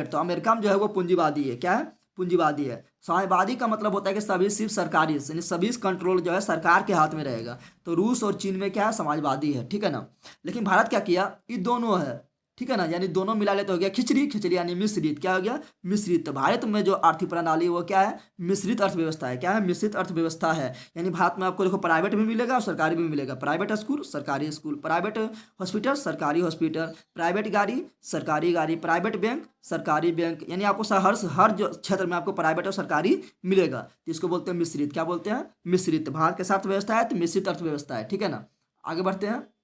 [SPEAKER 1] तो अमेरिका में जो है वो पूंजीवादी है। क्या है? पूंजीवादी है। साम्यवादी का मतलब होता है कि सभी सिर्फ सरकारी, यानी सभी कंट्रोल जो है सरकार के हाथ में रहेगा। तो रूस और चीन में क्या है, समाजवादी है, ठीक है ना। लेकिन भारत क्या किया, ये दोनों है, ठीक है ना, यानी दोनों मिला ले तो हो गया खिचड़ी, खिचड़ी यानी मिश्रित, क्या हो गया, मिश्रित। तो भारत में जो आर्थिक प्रणाली वो क्या है, मिश्रित अर्थव्यवस्था है, क्या है, मिश्रित अर्थव्यवस्था है। यानी भारत में आपको देखो प्राइवेट भी मिलेगा और सरकारी भी मिलेगा, प्राइवेट स्कूल सरकारी स्कूल, प्राइवेट हॉस्पिटल सरकारी हॉस्पिटल, प्राइवेट गाड़ी सरकारी गाड़ी, प्राइवेट बैंक सरकारी बैंक, यानी आपको हर जो क्षेत्र में आपको प्राइवेट और सरकारी मिलेगा। तो इसको बोलते हैं मिश्रित, क्या बोलते हैं, मिश्रित। भारत के साथ अर्थव्यवस्था है तो मिश्रित अर्थव्यवस्था है, ठीक है ना। आगे बढ़ते हैं।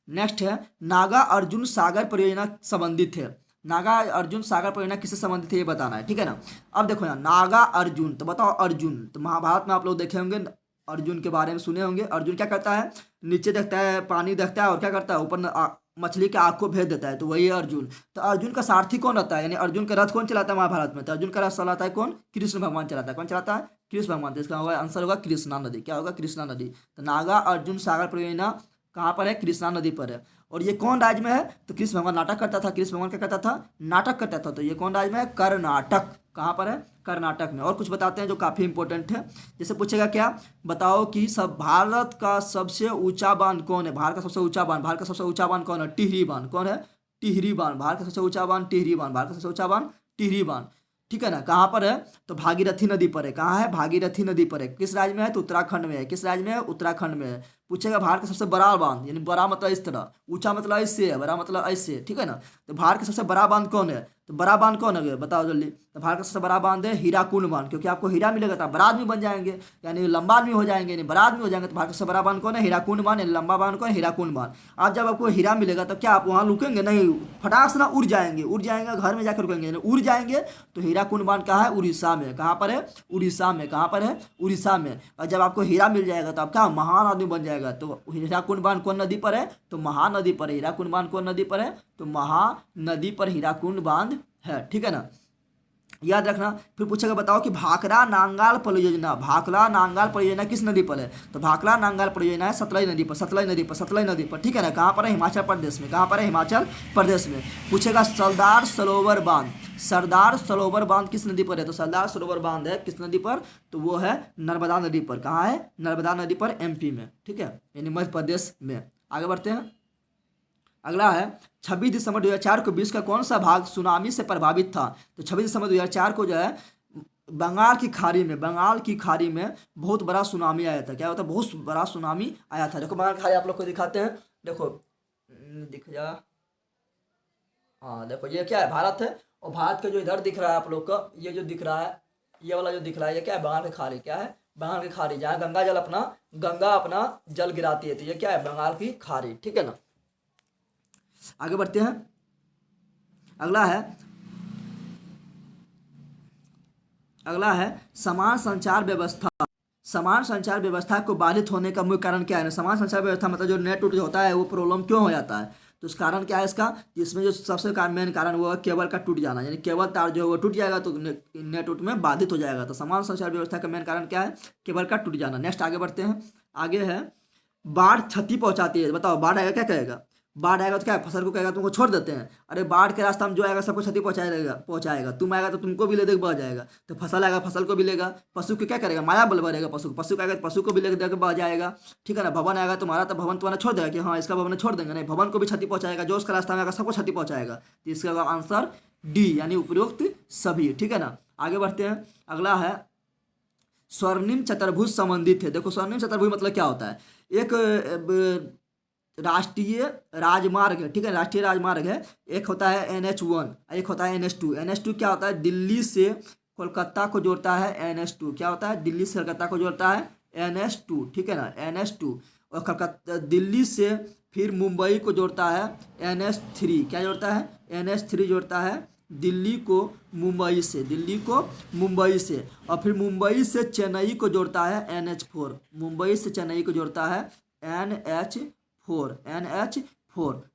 [SPEAKER 1] नेक्स्ट है नागा अर्जुन सागर परियोजना संबंधित है। नागा अर्जुन सागर परियोजना किससे संबंधित है ये बताना है, ठीक है ना। अब देखो यहाँ नागा अर्जुन, तो बताओ अर्जुन, तो महाभारत में आप लोग देखे होंगे, अर्जुन के बारे में सुने होंगे। अर्जुन क्या करता है, नीचे देखता है, पानी देखता है, और क्या करता है, ऊपर मछली के आँख को भेज देता है, तो वही है अर्जुन। तो अर्जुन का सारथी कौन रहता है, यानी अर्जुन का रथ कौन चलाता है महाभारत में, तो अर्जुन का रथ चलाता है कौन, कृष्ण भगवान चलाता है। कौन चलाता है, कृष्ण भगवान। तो इसका होगा आंसर होगा कृष्णा नदी, क्या होगा, कृष्णा नदी। तो नागा अर्जुन सागर परियोजना कहाँ पर है, कृष्णा नदी पर है। और ये कौन राज्य में है, तो कृष्ण भगवान नाटक करता था, कृष्ण भगवान क्या करता था, नाटक करता था। तो ये कौन राज्य में है, कर्नाटक। कहाँ पर है, कर्नाटक में। और कुछ बताते हैं जो काफ़ी इंपॉर्टेंट है। जैसे पूछेगा क्या, बताओ कि सब भारत का सबसे ऊंचा बांध कौन है, भारत का सबसे ऊंचा बांध, भारत का सबसे ऊंचा बांध कौन है, टिहरी बांध। कौन है, टिहरी बांध। भारत का सबसे ऊंचा बांध टिहरी बांध, भारत का सबसे ऊंचा बांध टिहरी बांध, ठीक है ना। कहाँ पर है, तो भागीरथी नदी पर है। कहाँ है, भागीरथी नदी पर है। किस राज्य में है, तो उत्तराखंड में है। किस राज्य में है, उत्तराखंड में है। पूछेगा भारत का सबसे बड़ा बांध, यानी बड़ा मतलब इस तरह, ऊंचा मतलब ऐसे है, बड़ा मतलब ऐसे, ठीक है ना। तो भारत का सबसे बड़ा बांध कौन है, तो बड़ा बांध कौन है बताओ जल्दी। तो भारत का सबसे बड़ा बांध है हीराकुंड बांध, क्योंकि आपको हीरा मिलेगा तो आप बड़ा आदमी बन जाएंगे, यानी लंबा आदमी हो जाएंगे, यानी बड़ा आदमी हो जाएंगे। तो भारत का सबसे बड़ा बांध कौन है, हीराकुंड बांध, यानी लंबा बांध कौन है, हीराकुंड बांध। आप जब आपको हीरा मिलेगा तो क्या आप वहाँ रुकेंगे नहीं, फटाक से ना उड़ जाएंगे, उड़ जाएंगे, घर में जाकर रुकेंगे, यानी उड़ जाएंगे। तो हीराकुंड बांध कहाँ है, उड़ीसा में। कहाँ पर है, उड़ीसा में। कहाँ पर है, उड़ीसा में। और जब आपको हीरा मिल जाएगा तो आप क्या महान आदमी बन जाएगा। तो हीराकुंड बांध कौन नदी पर है, तो महानदी पर है। हीराकुंड बांध कौन नदी पर है, तो महानदी पर हीराकुंड बांध है, ठीक है ना, याद रखना। फिर पूछेगा बताओ कि भाखड़ा नांगाल परियोजना, भाखड़ा नांगाल परियोजना किस नदी पर है, तो भाखड़ा नांगाल परियोजना है सतलज नदी पर, सतलज नदी पर, सतलज नदी पर, ठीक है ना। कहाँ पर है, हिमाचल प्रदेश में। कहाँ पर है, हिमाचल प्रदेश में। पूछेगा सरदार सरोवर बांध, सरदार सरोवर बांध किस नदी पर है, तो सरदार सरोवर बांध है किस नदी पर, तो वो है नर्मदा नदी पर। कहाँ है, नर्मदा नदी पर, एमपी में, ठीक है, यानी मध्य प्रदेश में। आगे बढ़ते हैं। अगला है 26 दिसंबर 2004 को विश्व का कौन सा भाग सुनामी से प्रभावित था, तो 26 दिसंबर 2004 को जो है बंगाल की खाड़ी में, बंगाल की खाड़ी में बहुत बड़ा सुनामी आया था। क्या होता है, बहुत बड़ा सुनामी आया था। देखो बंगाल की खाड़ी आप लोग को दिखाते हैं, देखो दिख जा, हाँ देखो ये क्या है, भारत है। और भारत का जो इधर दिख रहा है आप लोग का, ये जो दिख रहा है, ये वाला जो दिख रहा है, ये क्या है, बंगाल की खाड़ी। क्या है, बंगाल की खाड़ी, जहाँ गंगा अपना जल गिराती है, तो ये क्या है, बंगाल की खाड़ी, ठीक है ना। आगे बढ़ते हैं। अगला है समान संचार व्यवस्था, समान संचार व्यवस्था को बाधित होने का मुख्य कारण क्या है। समान संचार व्यवस्था मतलब जो नेट जो होता है वो प्रॉब्लम क्यों हो जाता है, तो उस कारण क्या है इसका, जिसमें जो सबसे मेन कारण वो है केबल का टूट जाना, यानी केबल तार जो है वो टूट जाएगा तो नेट में बाधित हो जाएगा। तो समान संचार व्यवस्था का मेन कारण क्या है, केबल का टूट जाना। नेक्स्ट आगे बढ़ते हैं। आगे है बाढ़ क्षति पहुंचाती है, बताओ बाढ़ आएगा क्या कहेगा, बाढ़ आएगा तो क्या है, फसल को कहेगा तुमको छोड़ देते हैं, अरे बाढ़ के रास्ता में जो आएगा सबको क्षति पहुंचाएगा, तुम आएगा तो तुमको भी ले देकर बह जाएगा। तो फसल आएगा फसल को भी लेगा, पशु को क्या करेगा, माया बल भरेगा, पशु को आएगा तो पशु को भी ले देकर बह जाएगा, ठीक है ना। भवन आएगा तुम्हारा तो भवन तुम्हारा छोड़ देगा कि हाँ इसका भवन छोड़ देंगे, नहीं भवन को भी क्षति पहुंचाएगा, जो उसका रास्ता में आएगा सबको क्षति पहुंचाएगा। तो इसका आंसर डी यानी उपयुक्त सभी, ठीक है ना। आगे बढ़ते हैं। अगला है स्वर्णिम चतुर्भुज संबंधित है। देखो स्वर्णिम चतुर्भुज मतलब क्या होता है, एक राष्ट्रीय राजमार्ग है, ठीक है, राष्ट्रीय राजमार्ग है। एक होता है NH1, एक होता है NH2। NH2 क्या होता है, दिल्ली से कोलकाता को जोड़ता है। NH2 क्या होता है, दिल्ली से कोलकाता को जोड़ता है, NH2, ठीक है ना, NH2। और कलकत्ता दिल्ली से फिर मुंबई को जोड़ता है, NH3। क्या जोड़ता है, NH3 जोड़ता है दिल्ली को मुंबई से, दिल्ली को मुंबई से। और फिर मुंबई से चेन्नई को जोड़ता है, NH4। मुंबई से चेन्नई को जोड़ता है NH4,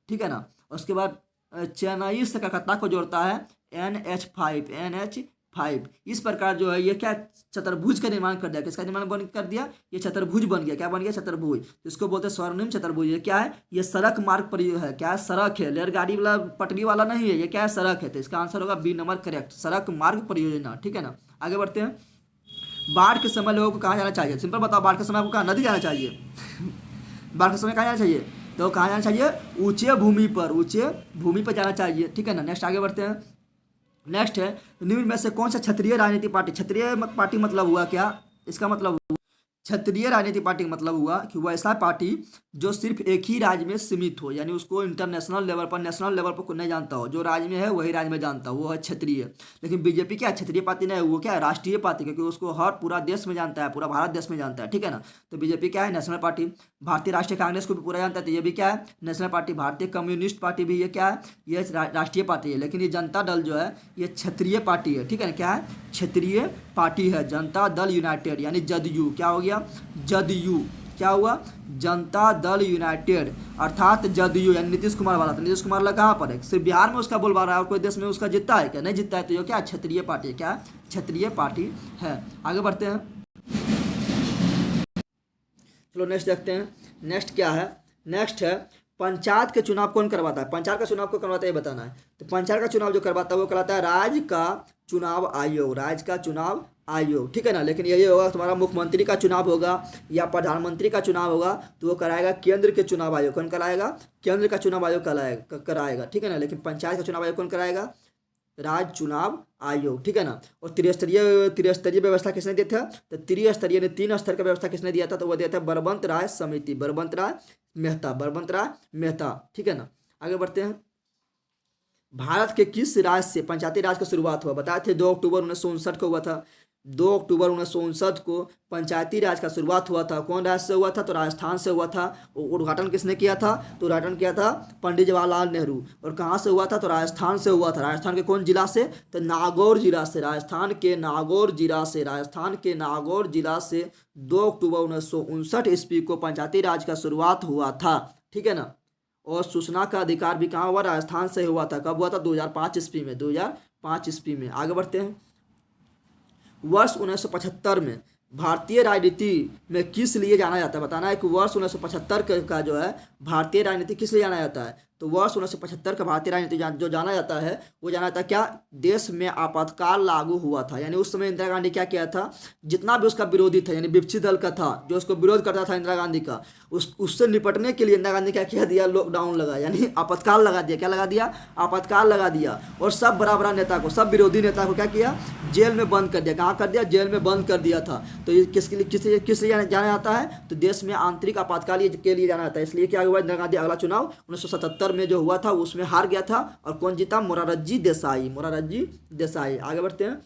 [SPEAKER 1] ठीक है ना। उसके बाद चेन्नई से कलकत्ता को जोड़ता है NH5, NH5। 5। इस प्रकार जो है ये क्या चतुर्भुज का निर्माण कर दिया। किसका निर्माण बन कर दिया, ये चतुर्भुज बन गया। क्या बन गया, चतुर्भुज। इसको बोलते हैं स्वर्णिम चतुर्भुज। ये क्या है, ये सड़क मार्ग पर है। क्या है, सड़क है, रेलगाड़ी वाला पटरी वाला नहीं है, ये क्या है, सड़क है। तो इसका आंसर होगा बी नंबर करेक्ट, सड़क मार्ग परियोजना। ठीक है ना, आगे बढ़ते हैं। बाढ़ के समय लोगों को कहाँ जाना चाहिए, सिंपल बताओ। बाढ़ के समय आपको कहाँ, नदी जाना चाहिए। बाढ़ के समय कहाँ जाना चाहिए, तो कहाँ जाना चाहिए, ऊंचे भूमि पर, ऊंचे भूमि पर जाना चाहिए। ठीक है ना, नेक्स्ट आगे बढ़ते हैं। नेक्स्ट है, निम्न में से कौन सा क्षत्रिय राजनीति पार्टी, क्षत्रिय पार्टी मतलब हुआ क्या, इसका मतलब क्षत्रिय राजनीतिक पार्टी का मतलब हुआ कि वो ऐसा पार्टी जो सिर्फ एक ही राज्य में सीमित हो, यानी उसको इंटरनेशनल लेवल पर, नेशनल लेवल पर कोई नहीं जानता हो। जो राज्य में है वही राज्य में जानता हो, वो है क्षत्रिय। लेकिन बीजेपी क्या क्षत्रिय पार्टी नहीं है, वो क्या है, राष्ट्रीय पार्टी, क्योंकि उसको हर पूरा देश में जानता है, पूरा भारत देश में जानता है। ठीक है ना, तो बीजेपी क्या है, नेशनल पार्टी। भारतीय राष्ट्रीय कांग्रेस को भी पूरा जानता है, तो ये भी क्या है, नेशनल पार्टी। भारतीय कम्युनिस्ट पार्टी भी ये क्या है, ये राष्ट्रीय पार्टी है। लेकिन ये जनता दल जो है ये क्षत्रिय पार्टी है। ठीक है ना, क्या है, क्षत्रिय पार्टी है। जनता दल यूनाइटेड यानी जदयू, क्या हो गया, जदयू। क्या हुआ, जनता दल यूनाइटेड अर्थात जदयू, यानी नीतीश कुमार वाला। तो नीतीश कुमार वाला कहाँ पर है, सिर्फ बिहार में उसका बोलबा रहा है, और कोई देश में उसका जीतता है क्या, नहीं जीतता है। तो ये क्या क्षत्रिय पार्टी है, क्या क्षत्रिय पार्टी है। आगे बढ़ते हैं, चलो नेक्स्ट देखते हैं। नेक्स्ट क्या है, नेक्स्ट है पंचायत के चुनाव कौन करवाता है, पंचायत का चुनाव कौन करवाता है ये बताना है। तो पंचायत का चुनाव जो करवाता है वो कहलाता है राज्य का चुनाव आयोग, राज्य का चुनाव आयोग। ठीक है ना, लेकिन यही होगा तुम्हारा मुख्यमंत्री का चुनाव होगा या प्रधानमंत्री का चुनाव होगा तो वो कराएगा केंद्र के चुनाव आयोग। कौन कराएगा, केंद्र का चुनाव आयोग कराएगा। ठीक है ना, लेकिन पंचायत का चुनाव आयोग कौन कराएगा, राज्य चुनाव आयोग। ठीक है ना, और त्रिस्तरीय व्यवस्था किसने दिया था, तो त्रिस्तरीय ने 3 स्तर का व्यवस्था किसने दिया था, तो वो दिया था बलवंत राय समिति, बलवंत राय मेहता, बलवंत राय मेहता। ठीक है ना, आगे बढ़ते हैं। भारत के किस राज्य से पंचायती राज का शुरुआत हुआ, बताए थे 2 अक्टूबर 1959 को हुआ था। 2 अक्टूबर 1959 को पंचायती राज का शुरुआत हुआ था। कौन राज्य से हुआ था, तो राजस्थान से हुआ था। उद्घाटन किसने किया था, तो उद्घाटन किया था पंडित जवाहरलाल नेहरू। और कहाँ से हुआ था, तो राजस्थान से हुआ था। राजस्थान के कौन जिला से, तो नागौर जिला से, राजस्थान के नागौर जिला से, राजस्थान के नागौर जिला से 2 अक्टूबर 1959 ईस्वी को पंचायती राज का शुरुआत हुआ था। ठीक है ना, और सूचना का अधिकार भी कहाँ हुआ, राजस्थान से हुआ था। कब हुआ था, 2005 ईस्वी में, 2005 ईस्वी में। आगे बढ़ते हैं। वर्ष 1975 में भारतीय राजनीति में किस लिए जाना जाता है, बताना है कि वर्ष 1975 का जो है भारतीय राजनीति किस लिए जाना जाता है। तो वर्ष 1975 का भारतीय राजनीति जो जाना जाता है वो जाना जाता है क्या, देश में आपातकाल लागू हुआ था। यानी उस समय इंदिरा गांधी क्या किया था, जितना भी उसका विरोधी था, यानी विपक्षी दल का था जो उसको विरोध करता था इंदिरा गांधी का, उससे निपटने के लिए इंदिरा गांधी क्या किया दिया, लॉकडाउन लगा, यानी आपातकाल लगा दिया। क्या लगा दिया, आपातकाल लगा दिया। और सब बड़ा बड़ा नेता को, सब विरोधी नेता को क्या किया, जेल में बंद कर दिया। कहाँ कर दिया, जेल में बंद कर दिया था। तो ये किसके लिए, किस लिए जाना जाता है, तो देश में आंतरिक आपातकाल के लिए जाना जाता है। इसलिए क्या हुआ, इंदिरा गांधी अगला चुनाव 1977 में जो हुआ था उसमें हार गया था। और कौन जीता, मोरारजी देसाई, मोरारजी देसाई। आगे बढ़ते हैं।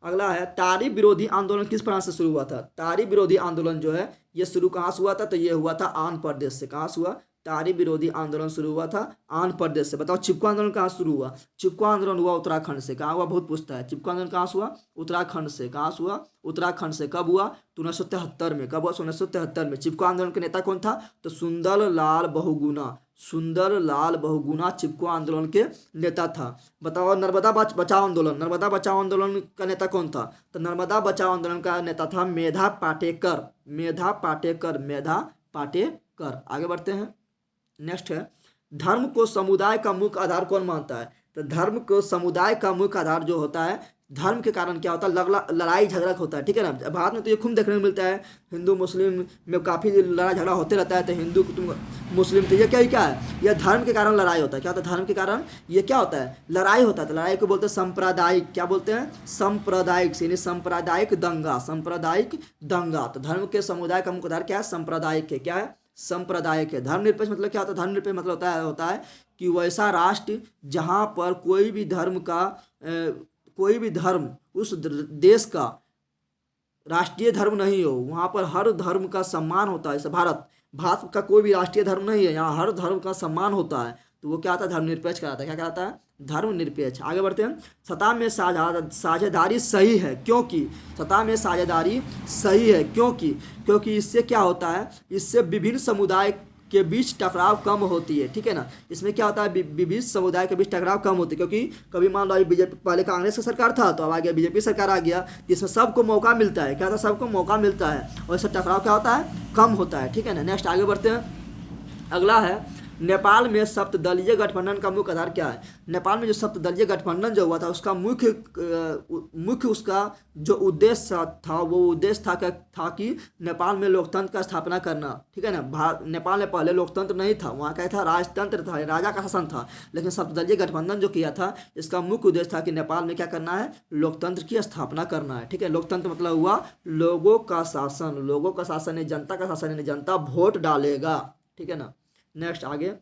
[SPEAKER 1] अगला है तारीफ विरोधी आंदोलन किस प्रांत से शुरू हुआ था। तारीफ विरोधी आंदोलन जो है ये शुरू कहाँ से हुआ था, तो ये हुआ था आंध्र प्रदेश से। कहाँ से हुआ, तारीफ विरोधी आंदोलन शुरू हुआ था आंध्र प्रदेश से। बताओ चिपको आंदोलन कहाँ शुरू हुआ, चिपको आंदोलन हुआ उत्तराखंड से। कहाँ हुआ, बहुत पूछता है। चिपको आंदोलन कहाँ से हुआ, उत्तराखंड से। कहाँ से हुआ, उत्तराखंड से। कब हुआ, तो 1973 में। कब हुआ, 1973 में। चिपको आंदोलन के नेता कौन था, तो सुंदर लाल बहुगुणा, सुंदर लाल बहुगुणा चिपको आंदोलन के नेता था। बताओ नर्मदा बचाओ आंदोलन, नर्मदा बचाओ आंदोलन का नेता कौन था, तो नर्मदा बचाओ आंदोलन का नेता था मेधा पाटेकर, मेधा पाटेकर, मेधा पाटेकर। आगे बढ़ते हैं। नेक्स्ट है धर्म को समुदाय का मुख्य आधार कौन मानता है, तो धर्म को समुदाय का मुख्य आधार जो होता है, धर्म के कारण क्या होता है, लड़ाई झगड़ा होता है। ठीक है ना, भारत में तो ये खूब देखने को मिलता है, हिंदू मुस्लिम में काफ़ी लड़ाई झगड़ा होते रहता है। तो हिंदू मुस्लिम, तो ये क्या है, यह धर्म के कारण लड़ाई होता है। क्या होता है, धर्म के कारण ये क्या होता है, लड़ाई होता है। तो लड़ाई को बोलते हैं सांप्रदायिक, क्या बोलते हैं, सांप्रदायिक, यानी सांप्रदायिक दंगा, सांप्रदायिक दंगा। तो धर्म के समुदाय का मुख्य आधार क्या है, सांप्रदायिक है। क्या है, सांप्रदायिक है। धर्मनिरपेक्ष मतलब क्या होता है, धर्मनिरपेक्ष मतलब होता है कि वैसा राष्ट्र जहाँ पर कोई भी धर्म उस देश का राष्ट्रीय धर्म नहीं हो, वहाँ पर हर धर्म का सम्मान होता है। जैसे भारत का कोई भी राष्ट्रीय धर्म नहीं है, यहाँ हर धर्म का सम्मान होता है। तो वो क्या आता है, धर्मनिरपेक्ष कहलाता है। क्या कहलाता है, धर्मनिरपेक्ष। आगे बढ़ते हैं। सत्ता में साझेदारी सही है क्योंकि, सत्ता में साझेदारी सही है क्योंकि इससे क्या होता है, इससे विभिन्न समुदाय के बीच टकराव कम होती है, ठीक है ना। इसमें क्या होता है, विविध समुदाय के बीच टकराव कम होती है, क्योंकि कभी मान लो बीजेपी, पहले कांग्रेस का सरकार था तो अब आ गया बीजेपी सरकार आ गया, जिसमें सबको मौका मिलता है, क्या होता है, सबको मौका मिलता है और इससे टकराव क्या होता है, कम होता है, ठीक है ना। नेक्स्ट आगे बढ़ते हैं। अगला है नेपाल में सप्तदलीय गठबंधन का मुख्य आधार क्या है। नेपाल में जो सप्तदलीय गठबंधन जो हुआ था उसका मुख्य उसका जो उद्देश्य था वो उद्देश्य था कि नेपाल में लोकतंत्र का स्थापना करना, ठीक है ना। नेपाल में पहले लोकतंत्र नहीं था, वहाँ क्या था, राजतंत्र था, राजा का शासन था। लेकिन सप्तदलीय गठबंधन जो किया था इसका मुख्य उद्देश्य था कि नेपाल में क्या करना है, लोकतंत्र की स्थापना करना है, ठीक है। लोकतंत्र मतलब हुआ लोगों का शासन, लोगों का शासन है, जनता का शासन है, जनता वोट डालेगा, ठीक है ना। नेक्स्ट आगे,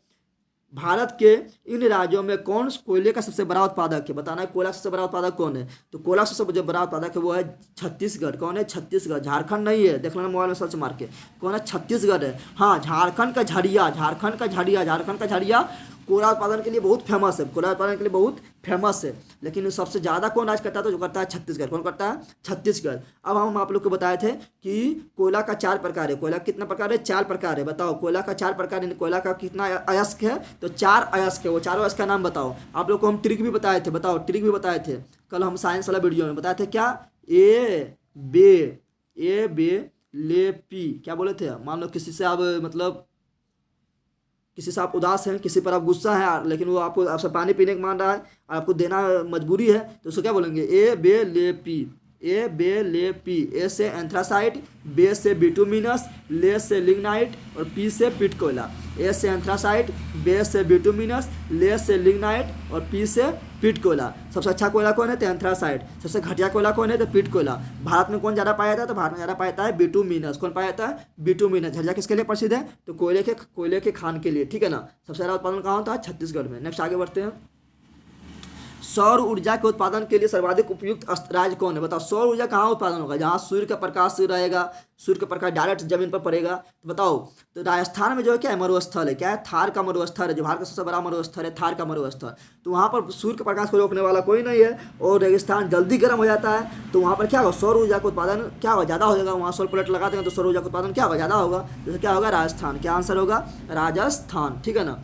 [SPEAKER 1] भारत के इन राज्यों में कौन कोयले का सबसे बड़ा उत्पादक है, बताना है कोयला सबसे बड़ा उत्पादक कौन है। तो कोयला सबसे जो बड़ा उत्पादक है वो है छत्तीसगढ़। कौन है, छत्तीसगढ़, झारखंड नहीं है, देख लेना मोबाइल में सर्च मार के, कौन है, छत्तीसगढ़ है। हाँ, झारखंड का झरिया कोयला उत्पादन के लिए बहुत फेमस है, कोयला उत्पादन के लिए बहुत फेमस है। लेकिन सबसे ज़्यादा कौन राज करता है, तो जो करता है छत्तीसगढ़। कौन करता है, छत्तीसगढ़। अब हम आप लोग को बताए थे कि कोयला का 4 प्रकार है। कोयला कितना प्रकार है, 4 प्रकार है। बताओ कोयला का 4 प्रकार है, कोयला का कितना अयस्क है, तो 4 अयस्क है। वो चारों अयस्क का नाम बताओ। आप लोग को हम ट्रिक भी बताए थे, बताओ ट्रिक भी बताए थे कल हम साइंस वाला वीडियो में बताए थे। क्या, ए बे ले पी, क्या बोले थे। मान लो किसी से आप मतलब किसी से आप उदास हैं, किसी पर आप गुस्सा है, लेकिन वो आपको आपसे पानी पीने को मान रहा है और आपको देना मजबूरी है, तो उसको क्या बोलेंगे, ए बे ले पी। ए बे ले पी, ए से एंथ्रासाइट, बे से बिटुमिनस, ले से लिग्नाइट और पी से पिट कोयला। ए से एंथ्रासाइट, बे से बिटुमिनस, ले से लिग्नाइट और पी से पिट कोयला। सबसे अच्छा कोयला कौन है, तो एंथ्रासाइट। सबसे घटिया कोयला कौन है, तो पिट कोयला। भारत में कौन ज़्यादा पाया जाता है, तो भारत में ज़्यादा पाया जाता है बिटुमिनस। कौन पाया जाता है, बिटुमिनस। झरिया किसके लिए प्रसिद्ध है, तो कोयले के खान के लिए, ठीक है ना। सबसे ज़्यादा उत्पादन कहाँ होता है, छत्तीसगढ़ में। नेक्स्ट आगे बढ़ते हैं। सौर ऊर्जा के उत्पादन के लिए सर्वाधिक उपयुक्त राज्य कौन है, बताओ। सौर ऊर्जा कहाँ उत्पादन होगा, जहाँ सूर्य का प्रकाश रहेगा, सूर्य का प्रकाश डायरेक्ट जमीन पर पड़ेगा, तो बताओ। तो राजस्थान में जो है क्या है, मरुस्थल है, क्या है, थार का मरुस्थल है, जो भारत का सबसे बड़ा मरुस्थल है, थार का मरुस्थल। तो वहाँ पर सूर्य के प्रकाश को रोकने वाला कोई नहीं है और रेगिस्तान जल्दी गर्म हो जाता है, तो वहाँ पर क्या होगा, सौर ऊर्जा का उत्पादन क्या होगा, ज़्यादा हो जाएगा। वहाँ सोलर प्लेट लगाते हैं तो सौर ऊर्जा का उत्पादन क्या होगा, ज़्यादा होगा। जैसे क्या होगा, राजस्थान। क्या आंसर होगा, राजस्थान, ठीक है ना।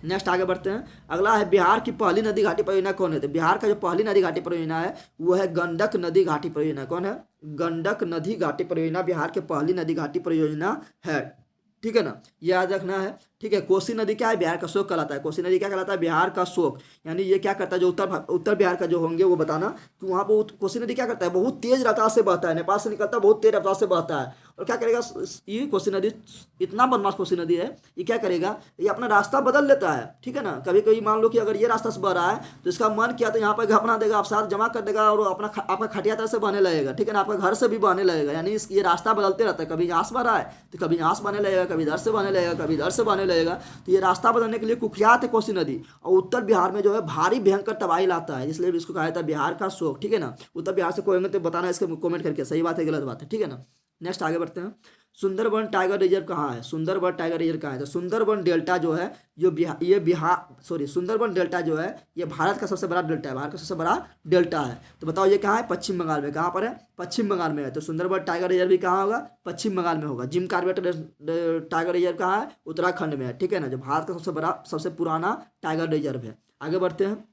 [SPEAKER 1] नेक्स्ट आगे बढ़ते हैं। अगला है बिहार की पहली नदी घाटी परियोजना कौन है, तो बिहार का जो पहली नदी घाटी परियोजना है वो है गंडक नदी घाटी परियोजना। कौन है, गंडक नदी घाटी परियोजना बिहार के पहली नदी घाटी परियोजना है, ठीक है ना, याद रखना है, ठीक है। कोसी नदी क्या है, बिहार का शोक कहलाता है। कोसी नदी क्या कहलाता है, बिहार का शोक। यानी ये क्या करता है, जो उत्तर बिहार का जो होंगे वो बताना कि वहाँ पर कोसी नदी क्या करता है, बहुत तेज रफ्तार से बहता है, नेपाल से निकलता है, बहुत तेज रफ्तार से बहता है। और क्या करेगा, ये कोसी नदी इतना बदमाश कोसी नदी है, ये क्या करेगा, ये अपना रास्ता बदल लेता है, ठीक है ना। कभी कभी मान लो कि अगर ये रास्ता से बह रहा है तो इसका मन किया तो यहाँ पर घपना देगा, आप साथ जमा कर देगा और आपका खटिया तरह से बहने लगेगा, ठीक है ना, आपका घर से भी बहने लगेगा। यानी ये रास्ता बदलते रहता है, कभी यहाँ से बह रहा है तो कभी यहाँ से बहने लगेगा, कभी इधर से बहने लगेगा, कभी इधर से बहने लगेगा। तो ये रास्ता बदलने के लिए कुख्यात है कोसी नदी, और उत्तर बिहार में जो है भारी भयंकर तबाही लाता है, इसलिए इसको कहा जाता है बिहार का शोक, ठीक है ना। उत्तर बिहार से कोई तो बताना इसको कमेंट करके, सही बात है गलत बात है, ठीक है ना। नेक्स्ट आगे बढ़ते हैं। सुंदरबन टाइगर रिजर्व कहाँ है, सुंदरबन टाइगर रिजर्व कहाँ है, तो सुंदरबन डेल्टा जो है सुंदरबन डेल्टा जो है ये भारत का सबसे बड़ा डेल्टा है, भारत का सबसे बड़ा डेल्टा है। तो बताओ ये कहाँ है, पश्चिम बंगाल में। कहाँ पर है, पश्चिम बंगाल में है। तो सुंदरबन टाइगर रिजर्व भी कहाँ होगा, पश्चिम बंगाल में होगा। जिम कॉर्बेट टाइगर रिजर्व कहाँ है, उत्तराखंड में है, ठीक है ना, जो भारत का सबसे पुराना टाइगर रिजर्व है। आगे बढ़ते हैं।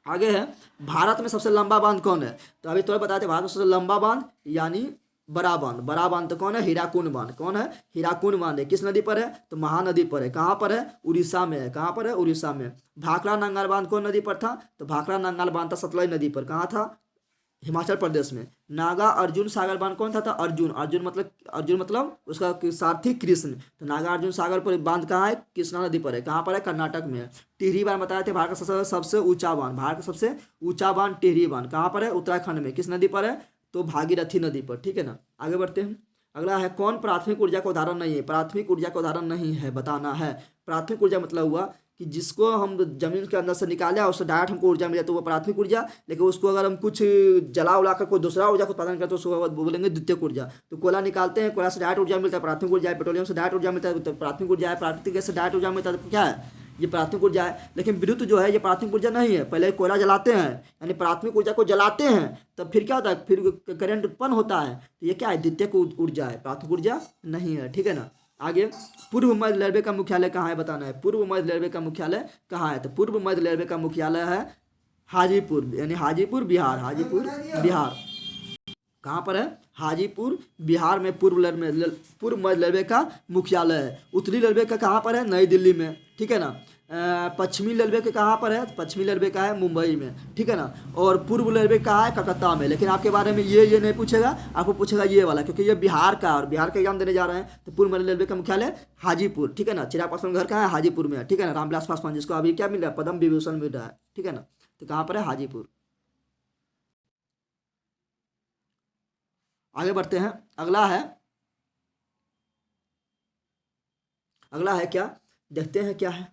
[SPEAKER 1] आगे है भारत में सबसे लंबा बांध कौन है, तो अभी थोड़ा बताते हैं। भारत में सबसे लंबा बांध यानी बड़ा बांध तो कौन है, हीराकुंड बांध। कौन है, हीराकुंड बांध है। किस नदी पर है, तो महानदी पर है। कहाँ पर है, उड़ीसा में है। कहाँ पर है, उड़ीसा में। भाखड़ा नंगाल बांध कौन नदी पर था, तो भाखड़ा नंगाल बांध था सतलज नदी पर। कहाँ था, हिमाचल प्रदेश में। नागा अर्जुन सागर बांध कौन था, अर्जुन मतलब उसका सारथी कृष्ण। तो नागा अर्जुन सागर पर बांध कहाँ है, कृष्णा नदी पर है। कहाँ पर है, कर्नाटक में है। टिहरी बांध बताए थे भारत का सबसे ऊंचा बांध, भारत का सबसे ऊंचा बांध टिहरी बांध। कहाँ पर है, उत्तराखंड में। किस नदी पर है, तो भागीरथी नदी पर, ठीक है ना। आगे बढ़ते हैं। अगला है कौन प्राथमिक ऊर्जा का उदाहरण नहीं है, प्राथमिक ऊर्जा का उदाहरण नहीं है, बताना है। प्राथमिक ऊर्जा मतलब हुआ कि जिसको हम जमीन के अंदर से निकाले और उससे डायरेक्ट हमको ऊर्जा मिले तो वो प्राथमिक ऊर्जा। लेकिन उसको अगर हम कुछ जला उला कर कोई दूसरा ऊर्जा को उत्पादन करते तो उसको बोलेंगे द्वितीयक ऊर्जा। तो कोयला निकालते हैं, कोयला से डायरेक्ट ऊर्जा मिलता है, प्राथमिक ऊर्जा है। पेट्रोलियम से डायरेक्ट ऊर्जा मिलता है, तो प्राथमिक ऊर्जा है। प्राकृतिक गैस से डायरेक्ट ऊर्जा मिलता है, तो क्या है, ये प्राथमिक ऊर्जा है। लेकिन विद्युत जो है ये प्राथमिक ऊर्जा नहीं है। पहले कोयला जलाते हैं, यानी प्राथमिक ऊर्जा को जलाते हैं, तब फिर क्या होता है, फिर करंट उत्पन्न होता है, तो ये क्या है, द्वितीयक ऊर्जा है, प्राथमिक ऊर्जा नहीं है, ठीक है ना। आगे, पूर्व मध्य रेलवे का मुख्यालय कहाँ है बताना है। पूर्व मध्य रेलवे का मुख्यालय कहाँ है, तो पूर्व मध्य रेलवे का मुख्यालय है हाजीपुर, यानी हाजीपुर बिहार, हाजीपुर बिहार। कहाँ पर है, हाजीपुर बिहार में पूर्व मध्य रेलवे का मुख्यालय है। उत्तरी रेलवे का कहाँ पर है, नई दिल्ली में, ठीक है ना। पश्चिमी रेलवे के कहाँ पर है, पश्चिमी रेलवे का है मुंबई में, ठीक है ना। और पूर्व रेलवे का है कलकत्ता में। लेकिन आपके बारे में ये नहीं पूछेगा, आपको पूछेगा ये वाला, क्योंकि ये बिहार का और बिहार का एग्जाम देने जा रहे हैं। तो पूर्व मध्य रेलवे का मुख्यालय हाजीपुर, ठीक है ना। चिराग पासवान घर कहाँ है, हाजीपुर में है, ठीक है ना। रामविलास पासवान जिसको अभी क्या मिल रहा है, पद्म विभूषण मिल रहा है, ठीक है ना। तो कहाँ पर है, हाजीपुर। आगे बढ़ते हैं। अगला है क्या, देखते हैं क्या है।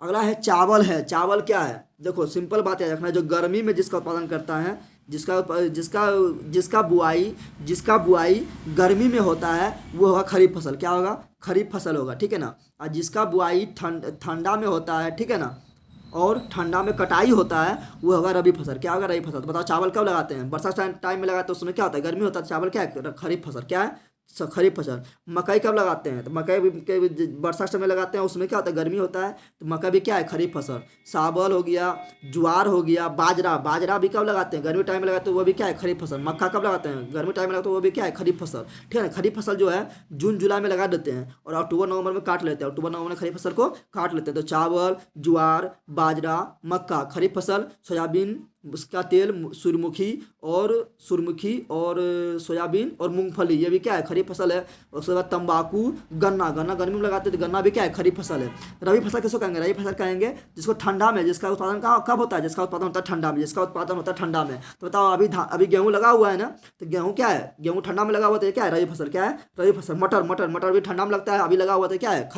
[SPEAKER 1] अगला है चावल है। चावल क्या है, देखो सिंपल बात याद रखना, जो गर्मी में जिसका उत्पादन करता है, जिसका बुआई गर्मी में होता है, वो होगा खरीफ फसल। क्या होगा, खरीफ फसल होगा, ठीक है ना। और जिसका बुआई ठंडा में होता है, ठीक है ना, और ठंडा में कटाई होता है, वो होगा रबी फसल। क्या होगा, रबी फसल। तो बताओ चावल कब लगाते हैं, बरसात टाइम में लगाते हैं, उसमें क्या होता है, गर्मी होता है। चावल क्या है, खरीफ फसल। क्या है, खरीफ फसल। मकई कब लगाते हैं, तो मकई भी बरसात समय लगाते हैं, उसमें क्या होता है, गर्मी होता है। तो मकई भी क्या है, खरीफ फसल। चावल हो गया, ज्वार हो गया, बाजरा भी कब लगाते हैं, गर्मी टाइम में लगाते हैं, वो भी क्या है, खरीफ फसल। मक्का कब लगाते हैं, गर्मी टाइम में लगाते हैं, वो भी क्या है, खरीफ फसल, ठीक है ना। खरीफ फसल जो है जून जुलाई में लगा देते हैं और अक्टूबर नवंबर में काट लेते हैं, अक्टूबर नवंबर में खरीफ फसल को काट लेते हैं। तो चावल, ज्वार, बाजरा, मक्का खरीफ फसल। सोयाबीन, उसका तेल, सूरजमुखी और सोयाबीन और मूंगफली, ये भी क्या है, खरीफ फसल है। उसके बाद तंबाकू, गन्ना गर्मी में लगाते हैं, तो गन्ना भी क्या है, खरीफ फसल है। रबी फसल किसको कहेंगे, रबी फसल कहेंगे जिसको ठंडा में, जिसका उत्पादन कब होता है, जिसका उत्पादन होता है ठंडा में, जिसका उत्पादन होता है ठंडा में। तो बताओ अभी गेहूँ लगा हुआ है ना, तो गेहूँ क्या है, गेहूँ ठंडा में लगा हुआ, तो ये क्या है, रबी फसल। क्या है, रबी फसल। मटर भी ठंडा में लगता है, अभी लगा हुआ, तो क्या है,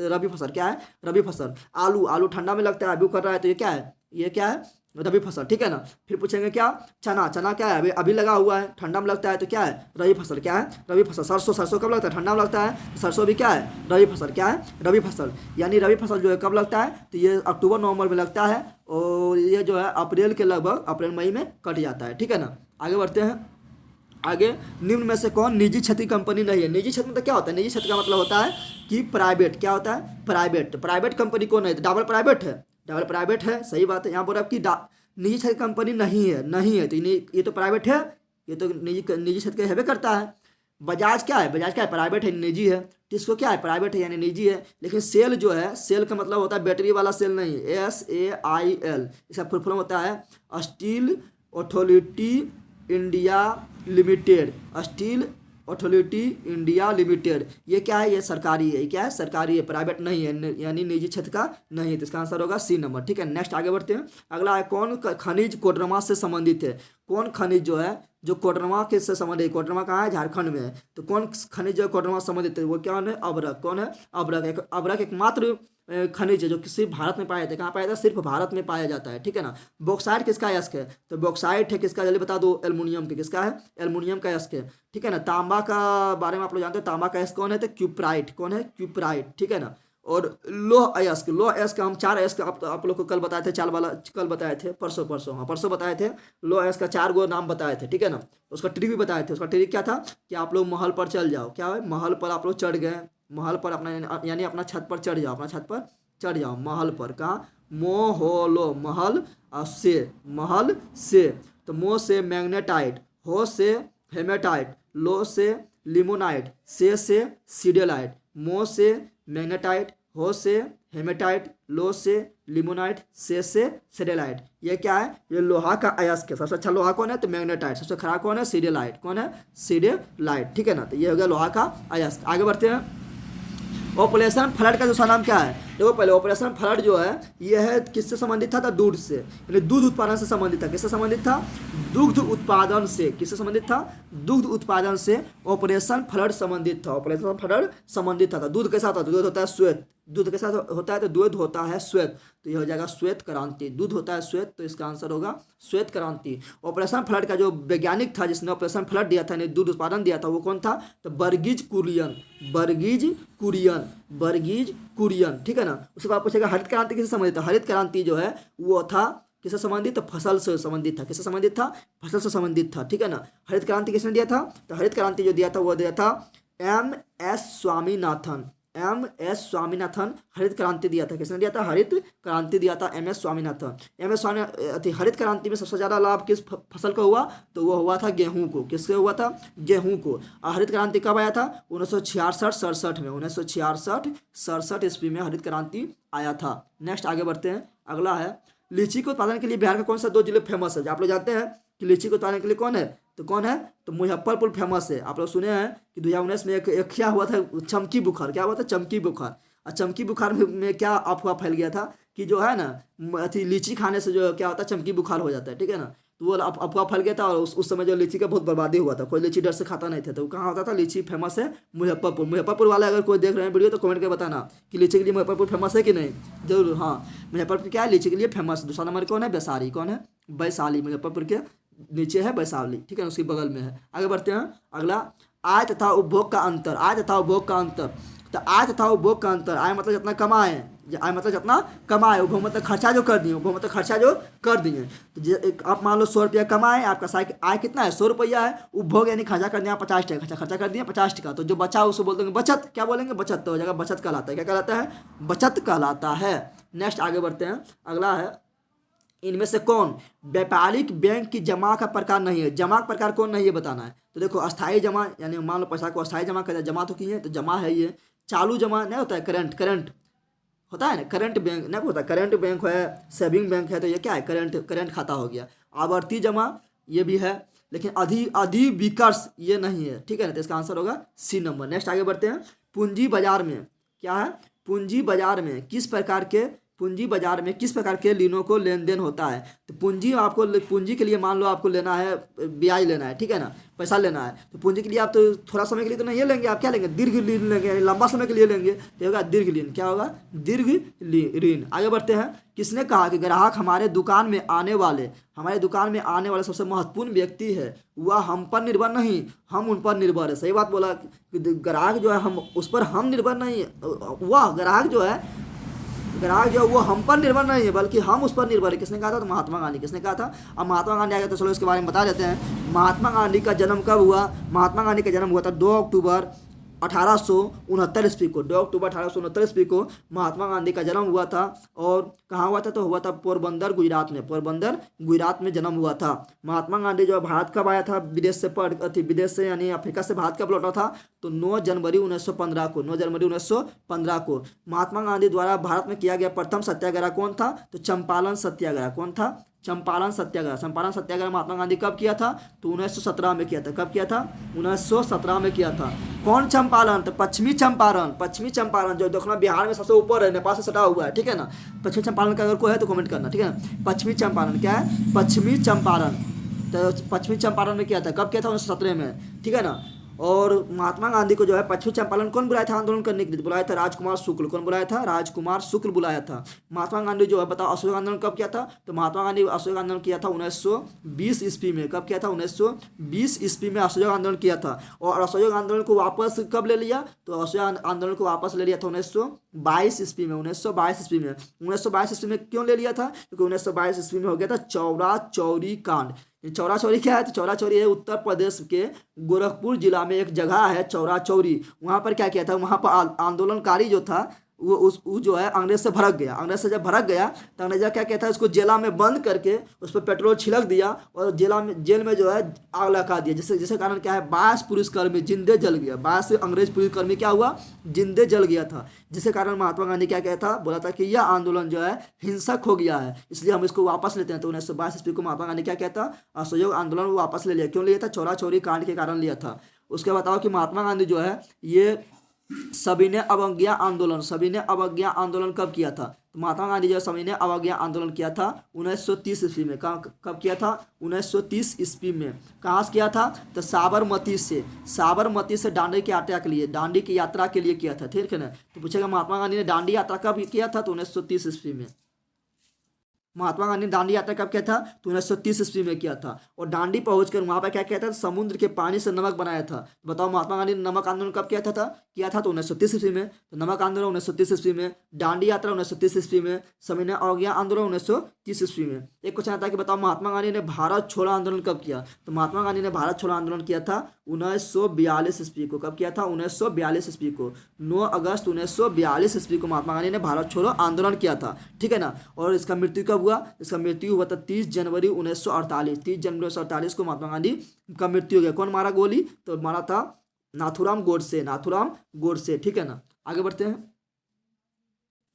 [SPEAKER 1] रबी फसल। क्या है, रबी फसल। आलू ठंडा में लगता है, अभी कर रहा है, तो ये क्या है, रबी फसल, ठीक है ना। फिर पूछेंगे क्या, चना क्या है, अभी लगा हुआ है, ठंडा में लगता है, तो क्या है, रबी फसल। क्या है, रबी फसल। सरसों कब लगता है, ठंडा में लगता है, तो सरसों भी क्या है, रबी फसल। क्या है, रबी फसल। यानी रबी फसल जो है कब लगता है, तो ये अक्टूबर नवंबर में लगता है, और ये जो है अप्रैल के लगभग, अप्रैल मई में कट जाता है, ठीक है ना। आगे बढ़ते हैं। आगे, निम्न में से कौन निजी क्षेत्र की कंपनी नहीं है। निजी क्षेत्र मतलब क्या होता है, निजी क्षेत्र का मतलब होता है कि प्राइवेट। क्या होता है, प्राइवेट। तो प्राइवेट कंपनी कौन है, तो डबल प्राइवेट है, सही बात है। यहाँ बोला आपकी निजी क्षेत्र कंपनी नहीं है, तो ये तो प्राइवेट है, ये तो निजी क्षेत्र का हेबे करता है। बजाज क्या है, प्राइवेट है, निजी है। टिस्को क्या है, प्राइवेट है, यानी निजी है। लेकिन सेल जो है, सेल का मतलब होता है बैटरी वाला सेल नहीं, SAIL, इसका फुल फॉर्म होता है steel authority India limited. Steel authority India limited, ये क्या है, ये सरकारी है। क्या है, सरकारी है, प्राइवेट नहीं है, यानी निजी क्षेत्र का नहीं है। तो इसका आंसर होगा C नंबर, ठीक है। नेक्स्ट आगे बढ़ते हैं। अगला है, कौन खनिज कोडरमा से संबंधित है। कौन खनिज जो है, जो कोडरमा के से संबंधित है, कोडरमा कहाँ है, झारखंड में है। तो कौन खनिज जो कोडरमा से संबंधित है, वो क्या है, अभ्रक। कौन है, अभ्रक एकमात्र खनिज है जो सिर्फ भारत में पाया जाता है। कहाँ पाया जाता है, सिर्फ भारत में पाया जाता है, ठीक है ना। बॉक्साइट किसका अयस्क है, तो बॉक्साइट है किसका, जल्दी बता दो, एल्युमिनियम के। किसका है, एल्युमिनियम का अयस्क है, ठीक है ना। तांबा का बारे में आप लोग जानते हैं, तांबा का अयस्क कौन है, तो क्यूप्राइट। कौन है, क्यूप्राइट, ठीक है ना। और लोह अयस्क हम 4 अयस्क आप लोग को कल बताए थे, कल बताए थे, परसों बताए थे। लोह अयस्क का 4 गो नाम बताए थे, ठीक है ना। उसका ट्रिक भी बताए थे। उसका ट्रिक क्या था, कि आप लोग महल पर चल जाओ। क्या है, महल पर आप लोग चढ़ गए, महल पर अपना, यानी अपना छत पर चढ़ जाओ, महल पर। कहाँ, मोहोलो, महल से। तो मो से मैग्नेटाइट, हो से हेमेटाइट, लो से लिमोनाइट, से सीडेलाइट। मो से मैग्नेटाइट, हो से हेमेटाइट, लो से लिमोनाइट, से सीडेलाइट। ये क्या है, ये लोहा का अयस्क है। सबसे अच्छा लोहा कौन है, तो मैग्नेटाइट। सबसे खराब कौन है, सीडेलाइट। कौन है, सीडेलाइट, ठीक है ना। तो ये हो गया लोहा का अयस्क। आगे बढ़ते हैं। ऑपरेशन फ्लड का दूसरा नाम क्या है, देखो पहले ऑपरेशन फ्लड जो है, ये है किससे संबंधित था, तो दूध से, यानी दूध उत्पादन से संबंधित था। किससे संबंधित था, दुग्ध उत्पादन से। किससे संबंधित था, दुग्ध उत्पादन से ऑपरेशन फ्लड संबंधित था। दूध के साथ होता है, दूध होता है श्वेत। दूध के साथ होता है, तो दूध होता है श्वेत। तो ये हो जाएगा श्वेत क्रांति। दूध होता है श्वेत, तो इसका आंसर होगा श्वेत क्रांति। ऑपरेशन फ्लड का जो वैज्ञानिक था, जिसने ऑपरेशन फ्लड दिया था, यानी दूध उत्पादन दिया था, वो कौन था, तो बर्गीज कुरियन, ठीक है ना। उसके बाद पूछेगा हरित क्रांति किससे संबंधित था। हरित क्रांति जो है वो था किससे संबंधित, तो फसल से संबंधित था। किससे संबंधित था, फसल से संबंधित था, ठीक है ना। हरित क्रांति किसने दिया था, तो हरित क्रांति जो दिया था, वो दिया था M S Swaminathan, M S Swaminathan हरित क्रांति दिया था। किसने दिया था? हरित क्रांति दिया था M S Swaminathan. M S Swami हरित क्रांति में सबसे ज़्यादा लाभ किस फसल को हुआ? तो वो हुआ था गेहूं को। किससे हुआ था? गेहूं को। और हरित क्रांति कब आया था? 1966-67 में, 1966-67 ईस्वी में हरित क्रांति आया था। नेक्स्ट आगे बढ़ते हैं। अगला है, लीची के उत्पादन के लिए बिहार का कौन सा 2 जिले फेमस है? आप लोग जानते हैं कि लीची के उत्पादन के लिए कौन है? तो कौन है? तो मुजफ्फरपुर फेमस है। आप लोग सुने हैं कि 2019 में एक क्या हुआ था? चमकी बुखार। क्या हुआ था? चमकी बुखार। और चमकी बुखार में क्या अफवाह फैल गया था कि जो है ना अथी लीची खाने से जो क्या होता है, चमकी बुखार हो जाता है, ठीक है ना। तो वो अफवाह फैल गया था और उस समय जो लीची का बहुत बर्बादी हुआ था, कोई लीची डर से खाता नहीं था। तो कहाँ होता था? लीची फेमस है मुजफ्फरपुर। मुजफ्फरपुर वाले अगर कोई देख रहे हैं वीडियो तो कमेंट करके बताना कि लीची के लिए मुजफ्फरपुर फेमस है कि नहीं। जरूर, हाँ, मुजफ्फरपुर क्या है? लीची के लिए फेमस। दूसरा नंबर कौन है? वैशाली। कौन है? वैशाली। मुजफ्फरपुर के नीचे है वैशाली, ठीक है, उसके बगल में है। आगे बढ़ते हैं। अगला, आय तथा उपभोग का अंतर। आय तथा उपभोग का अंतर। तो आय तथा उपभोग का अंतर, आय मतलब जितना कमाए, आय मतलब जितना कमाए, उपभोग मतलब खर्चा जो कर दिए, उपभोग मतलब खर्चा जो कर दिए। तो आप मान लो 100 रुपया कमाए, आपका आय कितना है? 100 रुपया है। उपभोग यानी खर्चा कर दिया 50 टका, खर्चा कर दिया 50 टका, तो जो बचा उसको बोल देंगे बचत। क्या बोलेंगे? बचत। तो हो जाएगा बचत कहलाता है। क्या कहलाता है? बचत कहलाता है। नेक्स्ट आगे बढ़ते हैं। अगला है, इनमें से कौन व्यापारिक बैंक की जमा का प्रकार नहीं है? जमा का प्रकार कौन नहीं है बताना है। तो देखो, अस्थायी जमा यानी मान लो पैसा को अस्थायी जमा कर, जमा तो की है, तो जमा है ये। चालू जमा नहीं होता है, करंट होता है ना, करंट बैंक नहीं होता, करंट बैंक है, सेविंग बैंक है, तो ये क्या है? करंट खाता हो गया। आवर्ती जमा ये भी है, लेकिन अधिविकर्ष ये नहीं है, ठीक है ना। तो इसका आंसर होगा सी नंबर। नेक्स्ट आगे बढ़ते हैं। पूंजी बाजार में क्या है? पूंजी बाजार में किस प्रकार के ऋणों को लेन देन होता है? तो पूंजी के लिए मान लो आपको लेना है, ब्याज लेना है, ठीक है ना, पैसा लेना है। तो पूंजी के लिए आप तो थोड़ा समय के लिए तो नहीं लेंगे, आप क्या लेंगे? दीर्घ ऋण लेंगे, यानी लंबा समय के लिए लेंगे, तो होगा दीर्घ ऋण। क्या होगा? दीर्घ ऋण। आगे बढ़ते हैं। किसने कहा कि ग्राहक हमारे दुकान में आने वाले सबसे महत्वपूर्ण व्यक्ति है, वह हम पर निर्भर नहीं, हम उन पर निर्भर है। सही बात बोला कि ग्राहक जो है, हम उस पर हम निर्भर नहीं, वह ग्राहक जो है वो हम पर निर्भर नहीं है, बल्कि हम उस पर निर्भर है। किसने कहा था? तो महात्मा गांधी। किसने कहा था? अब महात्मा गांधी आ गया तो चलो इसके बारे में बता देते हैं। महात्मा गांधी का जन्म कब हुआ? महात्मा गांधी का जन्म हुआ था 2 अक्टूबर 1869 ईस्वी को। 2 अक्टूबर 1869 ईस्वी को महात्मा गांधी का जन्म हुआ था। और कहाँ हुआ था? तो हुआ था पोरबंदर, गुजरात में। पोरबंदर, गुजरात में जन्म हुआ था। महात्मा गांधी जो भारत कब आया था? विदेश से यानी अफ्रीका से भारत कब लौटा था? तो 9 जनवरी 1915 को। 9 जनवरी 1915 को महात्मा गांधी द्वारा भारत में किया गया प्रथम सत्याग्रह कौन था? तो चंपारण सत्याग्रह। कौन था? चंपारण सत्याग्रह। चंपारण सत्याग्रह महात्मा गांधी कब किया था? तो 1917 में किया था। कब किया था? 1917 में किया था। कौन चंपारण? तो पश्चिमी चंपारण। पश्चिमी चंपारण जो देखना बिहार में सबसे ऊपर है, नेपाल से सटा हुआ है, ठीक है ना। पश्चिमी चंपारण का अगर कोई है तो कमेंट करना, ठीक है ना। पश्चिमी चंपारण क्या है? पश्चिमी चंपारण। तो पश्चिमी चंपारण में किया था। कब किया था? 1917 में, ठीक है ना। और महात्मा गांधी को जो है पश्चिमी चंपारण कौन बुलाया था आंदोलन करने के लिए? बुलाया था राजकुमार शुक्ल। कौन बुलाया था? राजकुमार शुक्ल बुलाया था। महात्मा गांधी जो है बताओ असहयोग आंदोलन कब किया था? तो महात्मा गांधी असहयोग आंदोलन किया था 1920 ईस्वी में। कब किया था? 1920 ईस्वी में असहयोग आंदोलन किया था। और असहयोग आंदोलन को वापस कब ले लिया? तो असहयोग आंदोलन को वापस ले लिया था 1922 ईस्वी में। 1922 ईस्वी में। 1922 ईस्वी में क्यों ले लिया था? क्योंकि 1922 ईस्वी में हो गया था चौरा चौरी कांड। चौरा चौरी क्या है? तो चौरा चौरी है उत्तर प्रदेश के गोरखपुर जिला में एक जगह है चौरा चौरी। वहाँ पर क्या किया था? वहाँ पर आंदोलनकारी जो था वो जो है अंग्रेज से भड़क गया। अंग्रेज से जब भड़क गया तो अंग्रेजा क्या कहता है? उसको जेला में बंद करके उस पर पेट्रोल छिड़क दिया और जेल में जो है आग लगा दिया, जिसके कारण क्या है 22 पुलिसकर्मी जिंदे जल गया। 22 अंग्रेज पुलिसकर्मी क्या हुआ? जिंदे जल गया था। जिसके कारण महात्मा गांधी क्या कहता? बोला था कि यह आंदोलन जो है हिंसक हो गया है, इसलिए हम इसको वापस लेते हैं। तो 1922 ईस्वी को महात्मा गांधी क्या कहता? असहयोग आंदोलन वापस ले लिया। क्यों लिया था? चौरा चौरी कांड के कारण लिया था। उसके बताओ कि महात्मा गांधी जो है ये सविनय अवज्ञा आंदोलन कब किया था? तो महात्मा गांधी जो सविनय अवज्ञा आंदोलन किया था 1930 ईस्वी में। कब किया था? 1930 ईस्वी में। कहाँ से किया था? तो साबरमती से दांडी की यात्रा के लिए किया था, ठीक है ना। तो पूछेगा महात्मा गांधी ने दांडी यात्रा कब किया था? तो 1930 ईस्वी में। महात्मा गांधी ने दांडी यात्रा कब किया था? तो 1930 ईस्वी में किया था। और दांडी पहुंचकर वहां पर क्या किया था? समुद्र के पानी से नमक बनाया था। तो बताओ महात्मा गांधी ने नमक आंदोलन कब किया था तो 1930 ईस्वी में। तो नमक आंदोलन 1930 ईस्वी में, दांडी यात्रा 1930 ईस्वी में, सविनय अवज्ञा आंदोलन 1930 ईस्वी में। एक क्वेश्चन आता है कि बताओ महात्मा गांधी ने भारत छोड़ो आंदोलन कब किया? तो महात्मा गांधी ने भारत छोड़ो आंदोलन किया था 1942 ईस्वी को। कब किया था? 1942 ईस्वी को। 9 अगस्त 1942 ईस्वी को महात्मा गांधी ने भारत छोड़ो आंदोलन किया था, ठीक है ना। और इसका मृत्यु कब हुआ? इसका मृत्यु हुआ था 30 जनवरी 1948। 30 जनवरी 1948 को महात्मा गांधी का मृत्यु हो गया। कौन मारा गोली? तो मारा था नाथूराम गोडसे, नाथूराम गोडसे, ठीक है ना। आगे बढ़ते हैं।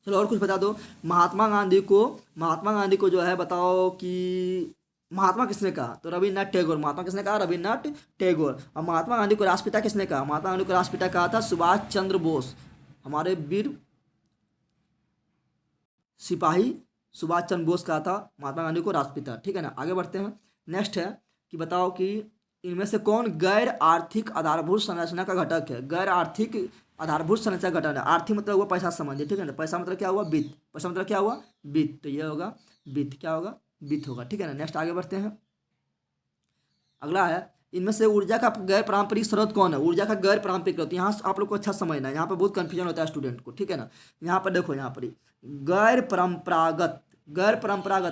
[SPEAKER 1] चलो और कुछ बता दो। महात्मा गांधी को जो है बताओ कि महात्मा किसने कहा? तो रविन्द्रनाथ टैगोर। महात्मा किसने कहा? रविन्द्रनाथ टैगोर। और महात्मा गांधी को राष्ट्रपिता किसने कहा? महात्मा गांधी को राष्ट्रपिता कहा था सुभाष चंद्र बोस, हमारे वीर सिपाही सुभाष चंद्र बोस कहा था महात्मा गांधी को राष्ट्रपिता, ठीक है ना। आगे बढ़ते हैं। नेक्स्ट है कि बताओ कि इनमें से कौन गैर आर्थिक आधारभूत संरचना का घटक है? गैर आर्थिक आधारभूत संरचना का घटक है। आर्थिक मतलब हुआ पैसा संबंधी, ठीक है ना। पैसा मतलब क्या हुआ? वित्त। पैसा मतलब क्या हुआ? वित्त। तो ये होगा वित्त। क्या होगा? वित्त होगा, ठीक है ना। नेक्स्ट आगे बढ़ते हैं। अगला है इनमें से ऊर्जा का गैर पारंपरिक स्रोत कौन है? ऊर्जा का गैर पारंपरिक स्रोत, यहाँ आप लोग को अच्छा समझना है, यहाँ पर बहुत कंफ्यूजन होता है स्टूडेंट को, ठीक है ना। यहाँ पर देखो, यहाँ पर गैर परंपरागत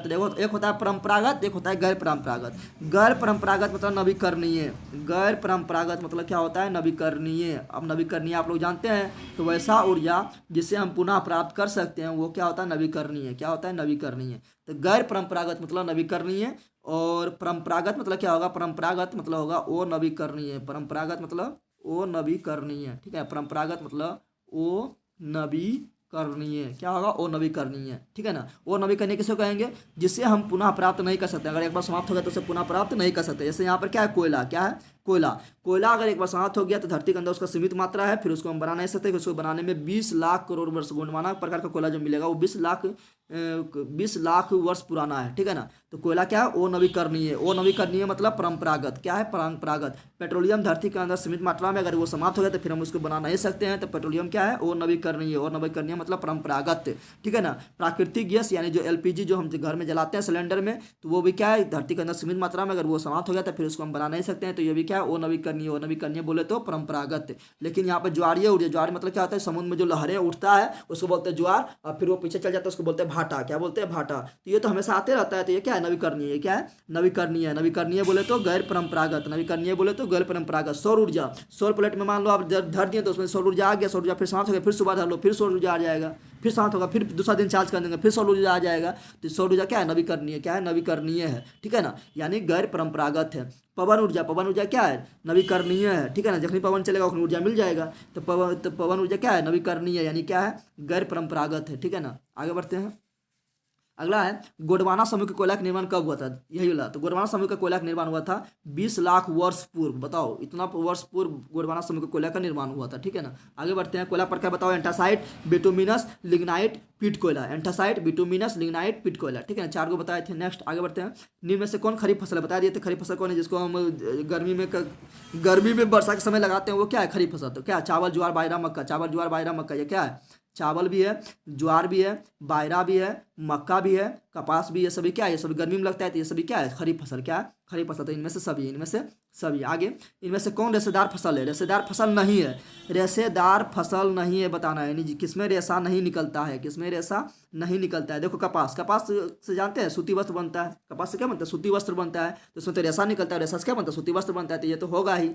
[SPEAKER 1] देखो, एक होता है परंपरागत, एक होता है गैर परंपरागत। गैर परंपरागत मतलब नवीकरणीय। गैर परंपरागत मतलब क्या होता है? नवीकरणीय। अब नवीकरणीय आप लोग जानते हैं, तो वैसा ऊर्जा जिसे हम पुनः प्राप्त कर सकते हैं वो क्या होता है? नवीकरणीय। क्या होता है? नवीकरणीय। तो गैर परंपरागत मतलब नवीकरणीय, और परंपरागत मतलब क्या होगा? परंपरागत मतलब होगा ओ नवीकरणीय। परंपरागत मतलब ओ नवीकरणीय, ठीक है। परंपरागत मतलब ओ नवीकरणीय। क्या होगा? ओ नवीकरणीय, ठीक है ना। ओ नवीकरणीय किसको कहेंगे? जिसे हम पुनः प्राप्त नहीं कर सकते। अगर एक बार समाप्त हो गया तो उसे पुनः प्राप्त नहीं कर सकते। जैसे यहाँ पर क्या है? कोयला। क्या है? कोयला अगर एक बार समाप्त हो गया तो धरती के अंदर उसका सीमित मात्रा है, फिर उसको हम बना नहीं सकते। उसको बनाने में 20 लाख करोड़ वर्ष, गुणमाना प्रकार का कोयला जो मिलेगा वो 20 लाख वर्ष पुराना है, ठीक है ना। तो कोयला क्या है? ओ नवीकरणीय। ओ नवीकरणीय मतलब परंपरागत। क्या है? परंपरागत। पेट्रोलियम धरती के अंदर सीमित मात्रा में अगर वो समाप्त हो गया तो फिर हम उसको बना नहीं सकते हैं। तो पेट्रोलियम क्या है? ओ नवीकरणीय। और नवीकरणीय मतलब परंपरागत, ठीक है ना। प्राकृतिक गैस यानी जो एलपीजी जो हम घर में जलाते हैं सिलेंडर में, तो वो भी क्या है? धरती के अंदर सीमित मात्रा में अगर वो समाप्त हो गया तो फिर उसको हम बना नहीं सकते हैं। तो ये भी क्या है? ओ नवीकरणीय। ओ नवीकरणीय बोले तो परंपरागत। लेकिन यहाँ पर ज्वारीय ऊर्जा, ज्वार मतलब क्या होता है? समुद्र में जो लहरें उठता है उसको बोलते हैं ज्वार, और फिर वो पीछे चल जाता है उसको बोलते हैं भाटा। क्या बोलते हैं? भाटा। तो ये तो हमेशा आते रहता है। तो ये क्या है? नवीकरणीय। क्या है? नवीकरणीय। नवीकरणीय बोले तो गैर परंपरागत। नवीकरणीय बोले तो गैर परंपरागत। सौर ऊर्जा, सौर प्लेट में मान लो आप धर दिए तो उसमें सौर ऊर्जा आ गया, सौर ऊर्जा फिर समाप्त हो गया, फिर सुबह धर लो, फिर सौर ऊर्जा आ जाएगा, फिर शांत होगा, फिर दूसरा दिन चार्ज कर देंगे, फिर सौर ऊर्जा आ जाएगा। तो सौर ऊर्जा क्या है? नवीकरणीय। क्या है? नवीकरणीय है, ठीक है ना। यानी गैर परंपरागत है। पवन ऊर्जा क्या है? नवीकरणीय है, ठीक है ना। जखनी पवन चलेगा उखनी ऊर्जा मिल जाएगा। तो पवन ऊर्जा क्या है? नवीकरणीय, यानी क्या है? गैर परंपरागत है, ठीक है ना। आगे बढ़ते हैं। अगला है गोंडवाना समूह के कोयला का निर्माण कब हुआ था? यही वाला। तो गोंडवाना समूह का कोयला का निर्माण हुआ था 20 लाख वर्ष पूर्व। बताओ, इतना वर्ष पूर्व गोंडवाना समूह के कोयला का निर्माण हुआ था, ठीक है ना। आगे बढ़ते हैं। कोयला प्रकार बताओ। एंटासाइट, बिटुमिनस, लिग्नाइट, पीट कोयला। एंटासाइट, बिटुमिनस, लिग्नाइट, पीट कोयला, ठीक है ना। 4 को बताए थे। नेक्स्ट आगे बढ़ते हैं। निम्न में से कौन खरीफ फसल है? बता दिए थे खरीफ फसल कौन है, जिसको हम गर्मी में वर्षा के समय लगाते हैं, वो क्या है? खरीफ फसल। तो क्या? चावल, ज्वार, बाजरा, मक्का। चावल, ज्वार, बाजरा, मक्का, ये क्या है? चावल भी है, ज्वार भी है, बाजरा भी है, मक्का भी है, कपास भी है। सभी क्या है? ये सभी गर्मी में लगता है। तो ये सभी क्या है? खरीफ फसल। क्या है? खरीफ फसल। तो इनमें से सभी। आगे इनमें से कौन रेशेदार फसल है? रेशेदार फसल नहीं है। रेशेदार फसल नहीं है बताना है, यानी किसमें रेशा नहीं निकलता है, किसमें रेशा नहीं निकलता है। देखो कपास से जानते हैं सूती वस्त्र बनता है। कपास से क्या बनता है? सूती वस्त्र बनता है। तो उसमें तो रेशा निकलता है, रेशा से क्या बनता है? सूती वस्त्र बनता है। तो ये तो होगा ही।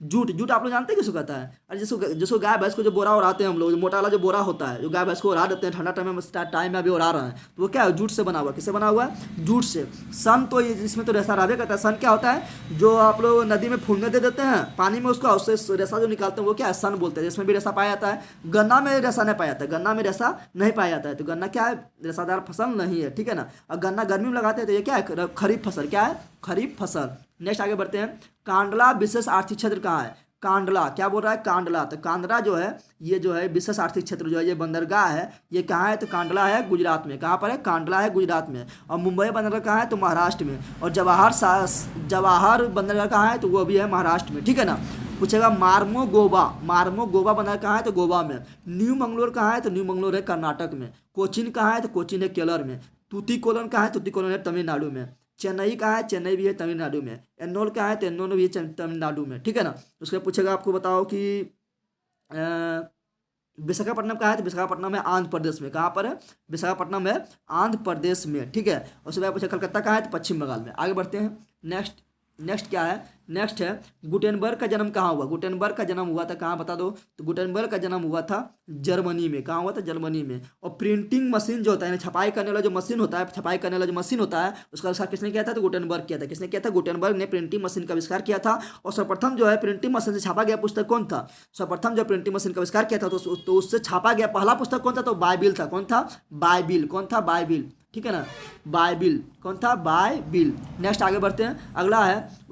[SPEAKER 1] जूट आप लोग जानते हैं किसको कहता है? अरे जिसको गाय भैंस को जो बोरा उड़ाते हैं हम लोग, मोटा वाला जो बोरा होता है, जो गाय भैंस को उड़ा देते हैं ठंडा टाइम में अभी उड़ा रहे हैं, तो वो क्या है? जूट से बना हुआ। किससे बना हुआ है? जूट से। सन तो इसमें तो रेशा रहबे करता है। सन क्या होता है? जो आप लोग नदी में फूलने दे देते हैं पानी में, उसका उससे रेशा जो निकालते हैं वो क्या है? सन बोलते हैं। जिसमें भी रेशा पाया जाता है। गन्ना में रेशा नहीं पाया जाता है। गन्ना में रेशा नहीं पाया जाता है। तो गन्ना क्या है? रेशादार फसल नहीं है, ठीक है ना। और गन्ना गर्मी में लगाते हैं तो ये क्या है? खरीफ फसल। क्या है? खरीफ फसल। नेक्स्ट आगे बढ़ते हैं। कांडला विशेष आर्थिक क्षेत्र कहाँ है? कांडला क्या बोल रहा है? कांडला। तो कांडला जो है, ये जो है विशेष आर्थिक क्षेत्र जो है, ये बंदरगाह है, ये कहाँ है? तो कांडला है गुजरात में। कहाँ पर है? कांडला है गुजरात में। और मुंबई बंदरगाह कहाँ है? तो महाराष्ट्र में। और जवाहर बंदरगाह कहाँ है? तो वो भी है महाराष्ट्र में, ठीक है ना। पूछेगा मार्मोगोबा बंदरगाह कहाँ है? तो गोवा में। न्यू मंगलोर कहाँ है? तो न्यू मंगलोर है कर्नाटक में। कोचीन कहाँ है? तो कोचीन है केरल में। तूतीकोलन कहाँ है? तूतीकोलन है तमिलनाडु में। चेन्नई कहाँ है? चेन्नई भी है तमिलनाडु में। एन्नोल कहाँ है? तो एन्नोल भी है तमिलनाडु में, ठीक है ना। उसके पूछेगा आपको, बताओ कि विशाखापट्टनम कहाँ है? तो विशाखापट्टनम है आंध्र प्रदेश में। कहाँ पर है? विशाखापट्टनम है आंध्र प्रदेश में, ठीक है। उसके बाद पूछा कलकत्ता कहाँ है? तो पश्चिम बंगाल में। आगे बढ़ते हैं। नेक्स्ट क्या है? नेक्स्ट है गुटेनबर्ग का जन्म कहाँ हुआ? गुटेनबर्ग का जन्म हुआ था कहाँ, बता दो। तो गुटेनबर्ग का जन्म हुआ था जर्मनी में। कहाँ हुआ था? जर्मनी में। और प्रिंटिंग मशीन जो होता है, छपाई करने वाला जो मशीन होता है, छपाई करने वाला जो मशीन होता है, उसका आविष्कार किसने किया था? तो गुटेनबर्ग किया था। किसने किया था? गुटेनबर्ग ने प्रिंटिंग मशीन का आविष्कार किया था। और सर्वप्रथम जो है प्रिंटिंग मशीन से छापा गया पुस्तक कौन था? सर्वप्रथम जो प्रिंटिंग मशीन का आविष्कार किया था तो उससे छापा गया पहला पुस्तक कौन था? तो बाइबिल था। कौन था? बाइबिल। कौन था? बाइबिल, ठीक है ना। बाइबिल कौन था? बाइबिल। नेक्स्ट आगे बढ़ते हैं। अगला है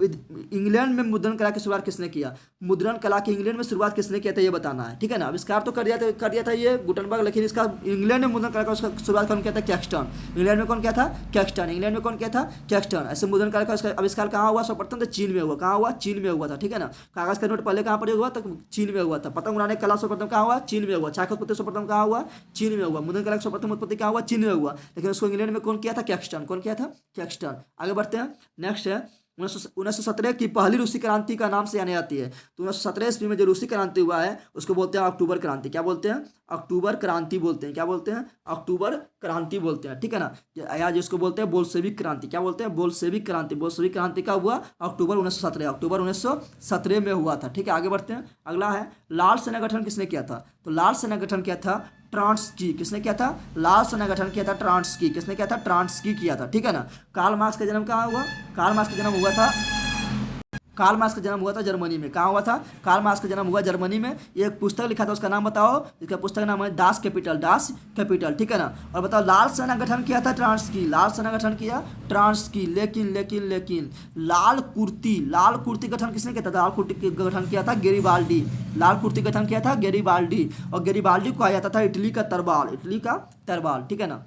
[SPEAKER 1] इंग्लैंड में मुद्रण कला की शुरुआत किसने किया? मुद्रण कला की इंग्लैंड में शुरुआत किसने किया था, ये बताना है, ठीक है ना। आविष्कार तो कर दिया था ये गुटेनबर्ग, लेकिन इसका इंग्लैंड में मुद्रण कला का उसका शुरुआत कौन किया था? कैक्सटन। इंग्लैंड में कौन किया था? कैक्सटन। इंग्लैंड में कौन किया था? कैक्सटन। ऐसे मुद्रण कला का उसका आविष्कार कहाँ हुआ? सर्वप्रथम तो चीन में हुआ। कहाँ हुआ? चीन में हुआ था, ठीक है ना। कागज का नोट पहले कहाँ पर हुआ? तो चीन में हुआ था। पतंग उड़ाने कला सर्वप्रथम कहाँ हुआ? चीन में हुआ। चाय उत्पत्ति सर्वप्रथम कहाँ हुआ? चीन में हुआ। मुद्रण कला सर्वप्रथम उत्पत्ति कहाँ हुआ? चीन में हुआ। लेकिन उसको इंग्लैंड में कौन किया था? कैक्सटन। कौन किया था? कैक्सटन। आगे बढ़ते हैं। नेक्स्ट है 1917 की पहली रूसी क्रांति का नाम से जानी जाती है। तो 1917 ईस्वी में जो रूसी क्रांति हुआ है उसको बोलते हैं अक्टूबर क्रांति। क्या बोलते हैं? अक्टूबर क्रांति बोलते हैं। क्या बोलते हैं? अक्टूबर क्रांति बोलते हैं, ठीक है ना। या जिसको बोलते हैं बोल्शेविक क्रांति। क्या बोलते हैं? बोल्शेविक क्रांति। बोल्शेविक क्रांति का हुआ अक्टूबर 1917। अक्टूबर 1917 में हुआ था, ठीक है। आगे बढ़ते हैं। अगला है लाल सेना गठन किसने किया था? तो लाल सेना गठन किया था ट्रांस्की। किसने किया था? लाल सेना गठन किया था ट्रांस्की। किसने किया था? ट्रांस्की किया था, ठीक है ना। कार्ल मार्क्स का जन्म कहाँ हुआ? कार्ल मार्क्स का जन्म हुआ था कार्ल मार्क्स का जन्म हुआ था जर्मनी में। कहाँ हुआ था? कार्ल मार्क्स का जन्म हुआ जर्मनी में। एक पुस्तक लिखा था, उसका नाम बताओ। इसका पुस्तक का नाम है दास कैपिटल। दास कैपिटल, ठीक है ना। और बताओ लाल सेना गठन किया था ट्रांस्की। लाल सेना गठन किया ट्रांस्की। लेकिन लाल कुर्ती गठन किसने किया था? लाल कुर्ती गठन किया था गेरिबाल्डी। लाल कुर्ती गठन किया था गेरिबाल्डी। और गेरिबाल्डी को कहा जाता था इटली का तरवाल। इटली का तरवाल, ठीक है ना।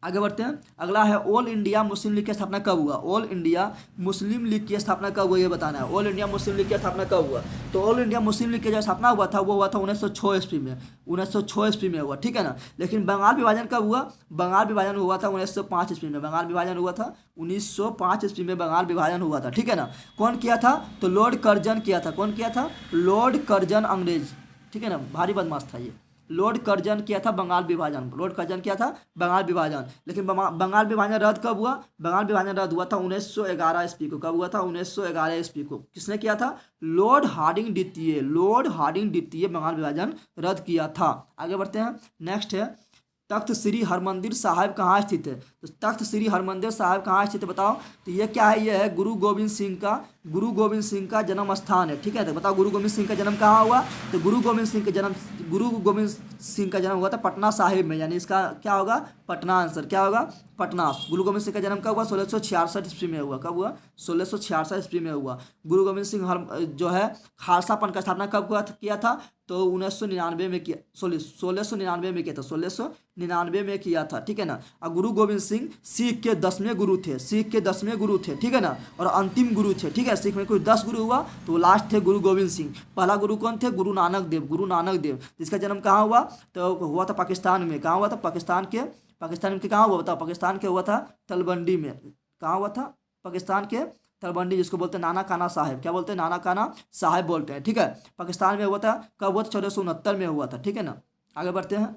[SPEAKER 1] आगे बढ़ते हैं। अगला है ऑल इंडिया मुस्लिम लीग की स्थापना कब हुआ? ऑल इंडिया मुस्लिम लीग की स्थापना कब हुआ, ये बताना है। ऑल इंडिया मुस्लिम लीग की स्थापना कब हुआ? तो ऑल इंडिया मुस्लिम लीग की जो स्थापना हुआ था वो हुआ था 1906 ईस्वी में। 1906 ईस्वी में हुआ, ठीक है ना। लेकिन बंगाल विभाजन कब हुआ? बंगाल विभाजन हुआ था 1905 ईस्वी में। बंगाल विभाजन हुआ था 1905 ईस्वी में। बंगाल विभाजन हुआ था, ठीक है ना। कौन किया था? तो लॉर्ड कर्जन किया था। कौन किया था? लॉर्ड कर्जन, अंग्रेज, ठीक है ना। भारी बदमाश था ये। लॉर्ड कर्जन किया था बंगाल विभाजन। लॉर्ड कर्जन किया था बंगाल विभाजन। लेकिन बंगाल विभाजन रद्द कब हुआ? बंगाल विभाजन रद्द हुआ था 1911 ईस्वी को। कब हुआ था? 1911 ईस्वी को। किसने किया था? लॉर्ड हार्डिंग द्वितीय। लॉर्ड हार्डिंग द्वितीय बंगाल विभाजन रद्द किया था। आगे बढ़ते हैं। नेक्स्ट है तख्त श्री हरमंदिर साहिब कहाँ स्थित है? तो तख्त श्री हरमंदिर साहिब कहाँ स्थित है बताओ। तो ये क्या है? ये है गुरु गोविंद सिंह का जन्म स्थान है, ठीक है। तो बताओ गुरु गोविंद सिंह का जन्म कहाँ हुआ? तो गुरु गोविंद सिंह का जन्म हुआ था पटना साहिब में। यानी इसका क्या होगा? पटना आंसर क्या होगा? पटना। गुरु गोविंद सिंह का जन्म कब हुआ? 1666 ईस्वी में हुआ। कब हुआ? 1666 ईस्वी में हुआ। गुरु गोविंद सिंह जो है खालसा पंथ का स्थापना कब किया था? तो 1999 में किया। 1699 में किया था। 1699 में किया था, ठीक है ना। और गुरु गोविंद सिंह सिख के 10वें गुरु थे। सिख के 10वें गुरु थे, ठीक है ना। और अंतिम गुरु थे, ठीक है। सिख में कोई 10 गुरु हुआ तो लास्ट थे गुरु गोविंद सिंह। पहला गुरु कौन थे? गुरु नानक देव। जिसका जन्म कहाँ हुआ? तो हुआ था पाकिस्तान में। कहाँ हुआ था? पाकिस्तान के कहाँ हुआ बताओ? पाकिस्तान के हुआ था तलवंडी में। कहाँ हुआ था? पाकिस्तान के तलवंडी, जिसको बोलते हैं नाना काना साहिब। क्या बोलते हैं? नाना काना साहिब बोलते हैं, ठीक है। पाकिस्तान में हुआ था। कब हुआ था? 1469 में हुआ था, ठीक है ना। आगे बढ़ते हैं।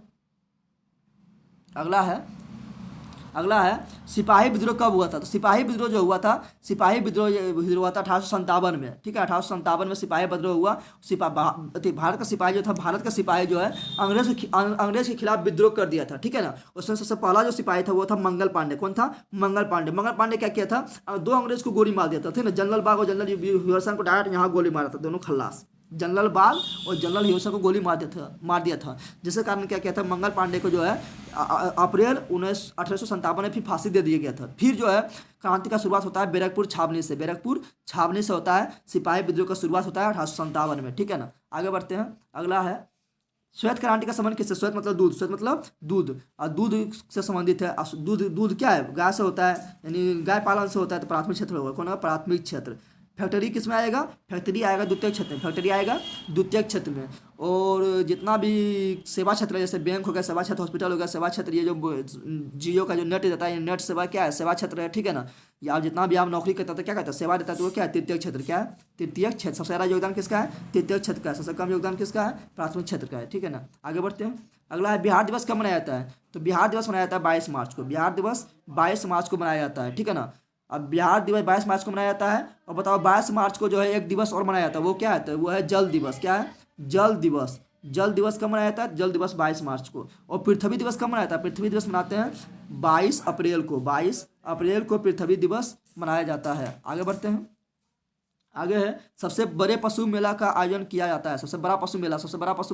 [SPEAKER 1] अगला है सिपाही विद्रोह कब हुआ था? तो सिपाही विद्रोह जो हुआ था, सिपाही विद्रोह हुआ था 1857 में, ठीक है। 1857 में सिपाही विद्रोह हुआ। भारत का सिपाही जो था, भारत का सिपाही जो है अंग्रेज के खिलाफ विद्रोह कर दिया था, ठीक है ना। उसमें सबसे पहला जो सिपाही था वो था मंगल पांडे। कौन था? मंगल पांडे क्या किया था? 2 अंग्रेज को गोली मार दिया था, ठीक है ना। जनरल बाग और जनरल ह्यूसन को डायरेक्ट यहाँ गोली मारा था, दोनों खल्लास। जनरल बाग और जनरल ह्यूसन को गोली मार दिया था। जिसके कारण क्या किया था? मंगल पांडे को जो है अप्रैल 1857 में फिर फांसी दे दिया गया था। फिर जो है क्रांति का शुरुआत होता है बैरकपुर छावनी से होता है। सिपाही विद्रोह का शुरुआत होता है 1857 में, ठीक है ना। आगे बढ़ते हैं। अगला है श्वेत क्रांति का संबंध किससे? श्वेत मतलब दूध। और दूध से संबंधित है। दूध क्या है? गाय से होता है, यानी गाय पालन से होता है। तो प्राथमिक क्षेत्र होगा। कौन होगा? प्राथमिक क्षेत्र। फैक्ट्री किस में आएगा, फैक्ट्री आएगा द्वितीयक क्षेत्र में, फैक्ट्री आएगा द्वितीयक क्षेत्र में। और जितना भी सेवा क्षेत्र है, जैसे बैंक हो गया सेवा क्षेत्र, हॉस्पिटल हो गया सेवा क्षेत्र, ये जो जियो का जो नेट देता है, ये नेट सेवा क्या है, सेवा क्षेत्र है, ठीक है ना। या जितना भी आप नौकरी करते हैं तो क्या कहते हैं, सेवा देता है, तो वो क्या है, तृतीयक क्षेत्र, क्या है, तृतीयक क्षेत्र। सबसे ज़्यादा योगदान किसका है, तृतीयक क्षेत्र का है। सबसे कम योगदान किसका है, प्राथमिक क्षेत्र का है, ठीक है ना। आगे बढ़ते हैं। अगला है बिहार दिवस कब मनाया जाता है, तो बिहार दिवस मनाया जाता है 22 मार्च को। बिहार दिवस 22 मार्च को मनाया जाता है, ठीक है ना। अब बिहार दिवस 22 मार्च को मनाया जाता है। और बताओ 22 मार्च को जो है एक दिवस और मनाया जाता है, वो क्या है, तो वो है जल दिवस। क्या है, जल दिवस। जल दिवस कब मनाया जाता है, जल दिवस 22 मार्च को। और पृथ्वी दिवस कब मनाया जाता है, पृथ्वी दिवस मनाते हैं 22 अप्रैल को। 22 अप्रैल को पृथ्वी दिवस मनाया जाता है। आगे बढ़ते हैं। आगे है सबसे बड़े पशु मेला का आयोजन किया जाता है। सबसे बड़ा पशु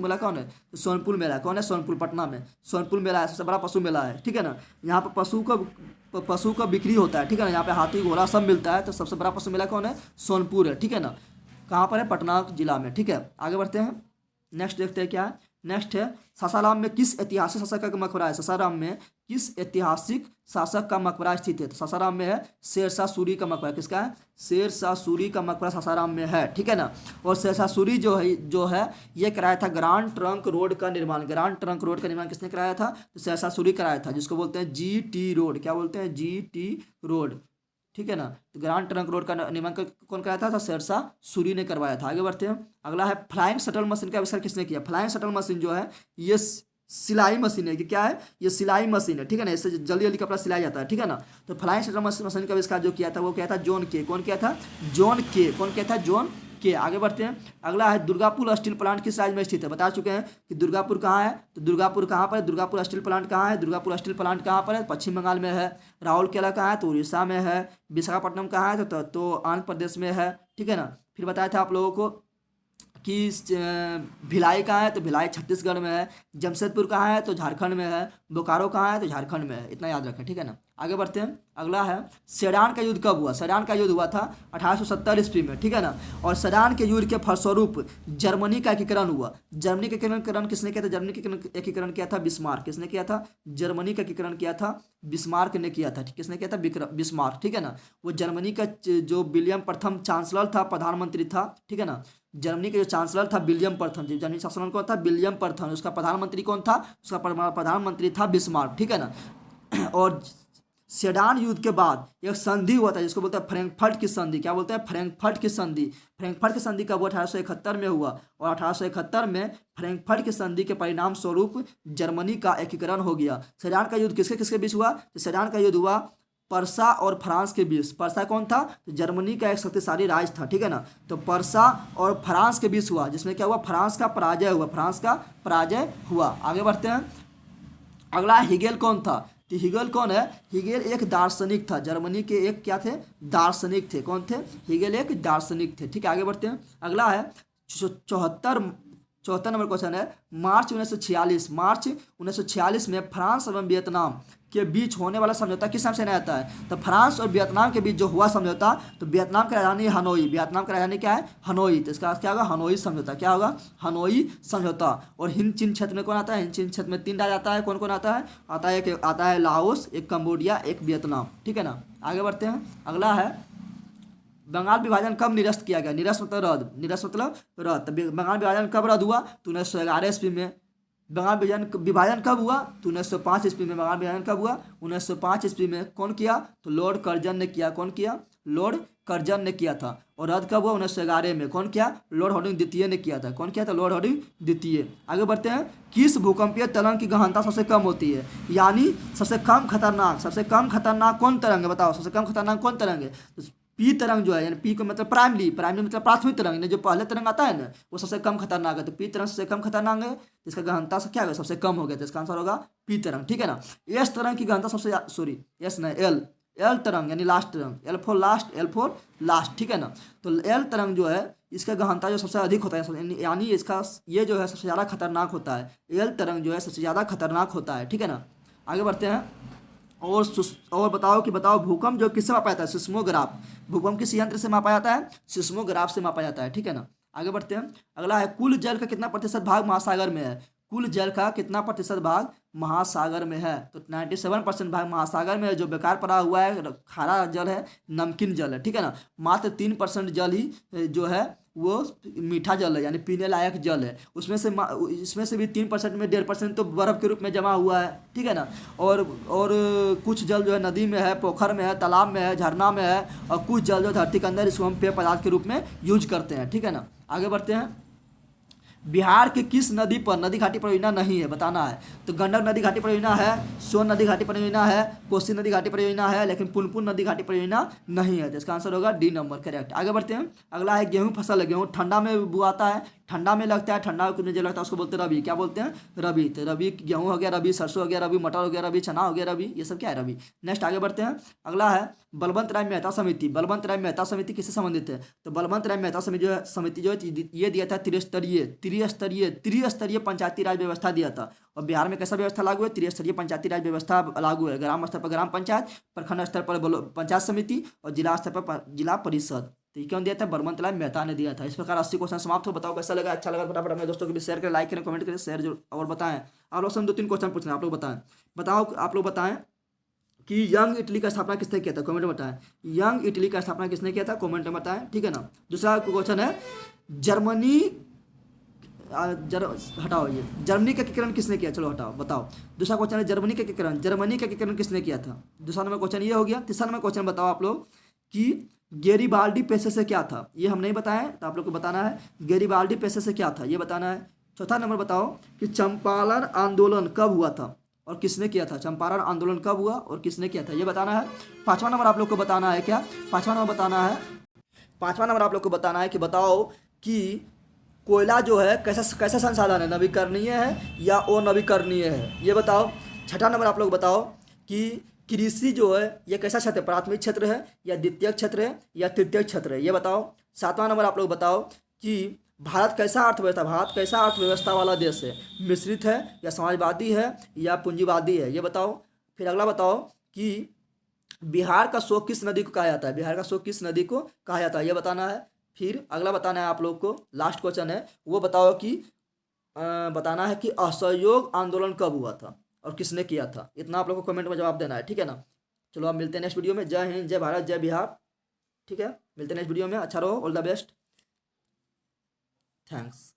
[SPEAKER 1] मेला कौन है, तो सोनपुर मेला। कौन है, सोनपुर, पटना में सोनपुर मेला है, सबसे बड़ा पशु मेला है, ठीक है ना। यहाँ पर पशु का बिक्री होता है, ठीक है ना। यहाँ पे हाथी घोड़ा सब मिलता है। तो सबसे बड़ा पशु मेला कौन है, सोनपुर है, ठीक है ना। कहाँ पर है, पटना जिला में, ठीक है। आगे बढ़ते हैं। नेक्स्ट देखते हैं क्या है। नेक्स्ट है सासाराम में किस ऐतिहासिक शासक का मकबरा है। सासाराम में किस ऐतिहासिक शासक का मकबरा स्थित है, तो सासाराम में है शेरशाह सूरी का मकबरा। किसका है, शेरशाह सूरी का मकबरा सासाराम में है, ठीक है ना। और शेरशाह सूरी जो है ये कराया था ग्रांड ट्रंक रोड का निर्माण। ग्रांड ट्रंक रोड का निर्माण किसने कराया था, तो शेरशाह सूरी कराया था, जिसको बोलते हैं GT रोड। क्या बोलते हैं, GT रोड, ठीक है ना। तो ग्रांड ट्रंक रोड का निर्माण कौन कराया था, तो शेरशाह सूरी ने करवाया था। आगे बढ़ते हैं। अगला है फ्लाइंग शटल मशीन का आविष्कार किसने किया। फ्लाइंग शटल मशीन जो है ये सिलाई मशीन है, कि क्या है, ये सिलाई मशीन है, ठीक है ना। इससे जल्दी जल्दी कपड़ा सिलाया जाता है, ठीक है ना। तो फ्लाइंग शटल मशीन का आविष्कार जो किया था वो क्या था, जॉन के। कौन किया था, जॉन के। कौन किया था, जॉन के। आगे बढ़ते हैं। अगला है दुर्गापुर स्टील प्लांट किस राज्य में स्थित है। बता चुके हैं कि दुर्गापुर कहाँ है, तो दुर्गापुर कहाँ पर है, दुर्गापुर स्टील प्लांट कहाँ है, दुर्गापुर स्टील प्लांट कहाँ पर है, पश्चिम बंगाल में है। राउरकेला कहाँ है, तो उड़ीसा में है। विशाखापट्टनम कहाँ है, तो आंध्र प्रदेश में है, ठीक है ना। फिर बताया था आप लोगों को कि भिलाई कहाँ है, तो भिलाई छत्तीसगढ़ में है। जमशेदपुर कहाँ है, तो झारखंड में है। बोकारो कहाँ है, तो झारखंड में है। इतना याद रखें, ठीक है ना। आगे बढ़ते हैं। अगला है सेडान का युद्ध कब हुआ। सेडान का युद्ध हुआ था 1870 ईस्वी में, ठीक है ना। और सेडान के युद्ध के फलस्वरूप जर्मनी का एकीकरण हुआ। जर्मनी का एकीकरण किसने किया था, जर्मनी का एकीकरण किया था बिस्मार्क। किसने किया था, जर्मनी का एकीकरण किया था बिस्मार्क ने किया था। किसने किया था, बिस्मार्क, ठीक है ना। वो जर्मनी का जो विलियम प्रथम चांसलर था, प्रधानमंत्री था, ठीक है ना। जर्मनी का जो चांसलर था विलियम प्रथम, जर्मनी चांसलर कौन था, विलियम प्रथम। उसका प्रधानमंत्री कौन था, उसका प्रधानमंत्री था बिस्मार्क, ठीक है ना। और सेडान युद्ध के बाद एक संधि हुआ था जिसको बोलते हैं फ्रैंकफर्ट की संधि। क्या बोलते हैं, फ्रैंकफर्ट की संधि। फ्रैंकफर्ट की संधि कब हुआ, 1871 में हुआ। और 1871 में फ्रैंकफर्ट की संधि के परिणाम स्वरूप जर्मनी का एकीकरण हो गया। सेडान का युद्ध किसके किसके बीच हुआ, तो सेडान का युद्ध हुआ परसा और फ्रांस के बीच। परसा कौन था, तो जर्मनी का एक शक्तिशाली राज्य था, ठीक है ना। तो परसा और फ्रांस के बीच हुआ, जिसमें क्या हुआ, फ्रांस का पराजय हुआ, फ्रांस का पराजय हुआ। आगे बढ़ते हैं। अगला हिगेल कौन था, तो हिगेल कौन है, हिगेल एक दार्शनिक था। जर्मनी के एक क्या थे, दार्शनिक थे। कौन थे, हिगेल एक दार्शनिक थे, ठीक है। आगे बढ़ते हैं। अगला है 74 नंबर क्वेश्चन है। मार्च 1946 में फ्रांस एवं वियतनाम के बीच होने वाला समझौता किस नाम से जाना जाता है, तो फ्रांस और वियतनाम के बीच जो हुआ समझौता, तो वियतनाम की राजधानी हनोई। वियतनाम की राजधानी क्या है, हनोई। तो इसका अर्थ क्या होगा, हनोई समझौता। क्या होगा, हनोई समझौता। और हिंद चीन क्षेत्र में कौन आता है, हिंद चीन क्षेत्र में 3 राज्य आता है। कौन कौन आता है, आता है लाओस, एक कंबोडिया, एक वियतनाम, ठीक है ना। आगे बढ़ते हैं। अगला है बंगाल विभाजन कब निरस्त किया गया। निरस्त मतलब रद्द, निरस्त मतलब रद्द। तो बंगाल विभाजन कब रद्द हुआ, तो 1911 ईस्वी में। बंगाल विभाजन कब हुआ, तो 1905 ईस्वी में। बंगाल विभाजन कब हुआ, 1905 ईस्वी में। कौन किया, तो लॉर्ड कर्जन ने किया। कौन किया, लॉर्ड कर्जन ने किया था। और रद्द कब हुआ, 1911 में। कौन किया, लॉर्ड हार्डिंग द्वितीय ने किया था। कौन किया था, लॉर्ड हार्डिंग द्वितीय। आगे बढ़ते हैं। किस भूकंपीय तरंग की गहनता सबसे कम होती है, यानी सबसे कम खतरनाक कौन तरंग है, बताओ सबसे कम खतरनाक कौन तरंग है। तो पी तरंग जो है, यानी पी को मतलब प्राइमरी मतलब प्राथमिक तरंग, जो पहले तरंग आता है ना, वो सबसे कम खतरनाक है। तो पी तरंग सबसे कम खतरनाक है, इसका गहनता से क्या होगा, सबसे कम हो गया। तो इसका आंसर होगा पी तरंग, ठीक है ना। एस तरंग की गहनता सबसे एस नहीं, एल तरंग यानी लास्ट तरंग, एल फॉर लास्ट, ठीक है ना। तो एल तरंग जो है इसका गहनता जो सबसे अधिक होता है, यानी इसका ये जो है सबसे ज़्यादा खतरनाक होता है। एल तरंग जो है सबसे ज़्यादा खतरनाक होता है, ठीक है ना। आगे बढ़ते हैं। और बताओ भूकंप जो किससे मापा जाता है, सिस्मोग्राफ। भूकंप किस यंत्र से मापा जाता है, सिस्मोग्राफ से मापा जाता है, ठीक है ना। आगे बढ़ते हैं। अगला है कुल जल का कितना प्रतिशत भाग महासागर में है। कुल जल का कितना प्रतिशत भाग महासागर में है? तो 97% भाग महासागर में है। जो बेकार पड़ा हुआ है खारा जल है, नमकीन जल है, ठीक है ना। मात्र 3% जल ही जो है वो मीठा जल है, यानी पीने लायक जल है। इसमें से भी 3% में 1.5% तो बर्फ के रूप में जमा हुआ है, ठीक है ना। और कुछ जल जो है नदी में है, पोखर में है, तालाब में है, झरना में है, और कुछ जल जो धरती के अंदर, इसको हम पेय पदार्थ के रूप में यूज करते हैं, ठीक है ना। आगे बढ़ते हैं। बिहार के किस नदी पर नदी घाटी परियोजना नहीं है, बताना है। तो गंडक नदी घाटी परियोजना है, सोन नदी घाटी परियोजना है, कोसी नदी घाटी परियोजना है, लेकिन पुनपुन नदी घाटी परियोजना नहीं है। तो इसका आंसर होगा डी नंबर, करेक्ट। आगे बढ़ते हैं। अगला है गेहूं फसल है। गेहूं ठंडा में बुआता है, ठंडा में लगता है, ठंडा में जो लगता है उसको बोलते हैं रबी। क्या बोलते हैं? रबी। तो रबी गेहूं हो गया रबी, सरसों हो गया रबी, मटर हो गया रबी, चना हो गया रबी, ये सब क्या है? रबी। नेक्स्ट आगे बढ़ते हैं। अगला है बलवंत राय मेहता समिति। बलवंत राय मेहता समिति किससे संबंधित है? तो बलवंत राय मेहता समिति जो है ये दिया था त्रिस्तरीय पंचायती राज व्यवस्था दिया था। और बिहार में कैसा व्यवस्था लागू है? त्रिस्तरीय पंचायती राज व्यवस्था लागू है। ग्राम स्तर पर ग्राम पंचायत, प्रखंड स्तर पर पंचायत समिति, और जिला स्तर पर जिला परिषद। तो ये क्यों दिया था? बलवंत राय मेहता ने दिया था। इस प्रकार 80 क्वेश्चन समाप्त हो। बताओ कैसा लगा? अच्छा लगा फटाफट अपने दोस्तों के लिए शेयर करें, लाइक करें, कमेंट करें, शेयर जो और बताएं। आप लोग से 2-3 क्वेश्चन पूछना है, आप लोग बताएं। बताओ आप लोग बताएं कि यंग इटली का स्थापना किसने किया था? कमेंट में बताएं। यंग इटली का स्थापना किसने किया था? कमेंट में बताएं, ठीक है ना। दूसरा क्वेश्चन है जर्मनी हटाओ, ये जर्मनी का एकीकरण किसने किया? चलो हटाओ, बताओ। दूसरा क्वेश्चन है जर्मनी का एकीकरण किसने किया था? दूसरा नंबर क्वेश्चन ये हो गया। तीसरा नंबर क्वेश्चन बताओ आप लोग कि गेरिबाल्डी पेशे से क्या था? ये हम नहीं बताएं, तो आप लोग को बताना है गेरिबाल्डी पेशे से क्या था, ये बताना है। चौथा नंबर बताओ कि चंपारण आंदोलन कब हुआ था और किसने किया था? चंपारण आंदोलन कब हुआ और किसने किया था, ये बताना है। पांचवा नंबर आप लोग को बताना है क्या? पांचवा नंबर आप लोग को बताना है कि बताओ कि कोयला जो है कैसा कैसा संसाधन है, नवीकरणीय है या अनवीकरणीय है, ये बताओ। छठा नंबर आप लोग बताओ कि कृषि जो है ये कैसा क्षेत्र है, प्राथमिक क्षेत्र है या द्वितीयक क्षेत्र है या तृतीयक क्षेत्र है, ये बताओ। सातवां नंबर आप लोग बताओ कि भारत कैसा अर्थव्यवस्था वाला देश है, मिश्रित है या समाजवादी है या पूंजीवादी है, ये बताओ। फिर अगला बताओ कि बिहार का शोक किस नदी को कहा जाता है? बिहार का शोक किस नदी को कहा जाता है, ये बताना है। फिर अगला बताना है आप लोग को, लास्ट क्वेश्चन है वो बताओ कि बताना है कि असहयोग आंदोलन कब हुआ था और किसने किया था। इतना आप लोग को कमेंट में जवाब देना है, ठीक है ना। चलो आप मिलते हैं नेक्स्ट वीडियो में। जय हिंद, जय भारत, जय बिहार, ठीक है। मिलते हैं नेक्स्ट वीडियो में। अच्छा रहो, ऑल द बेस्ट, थैंक्स।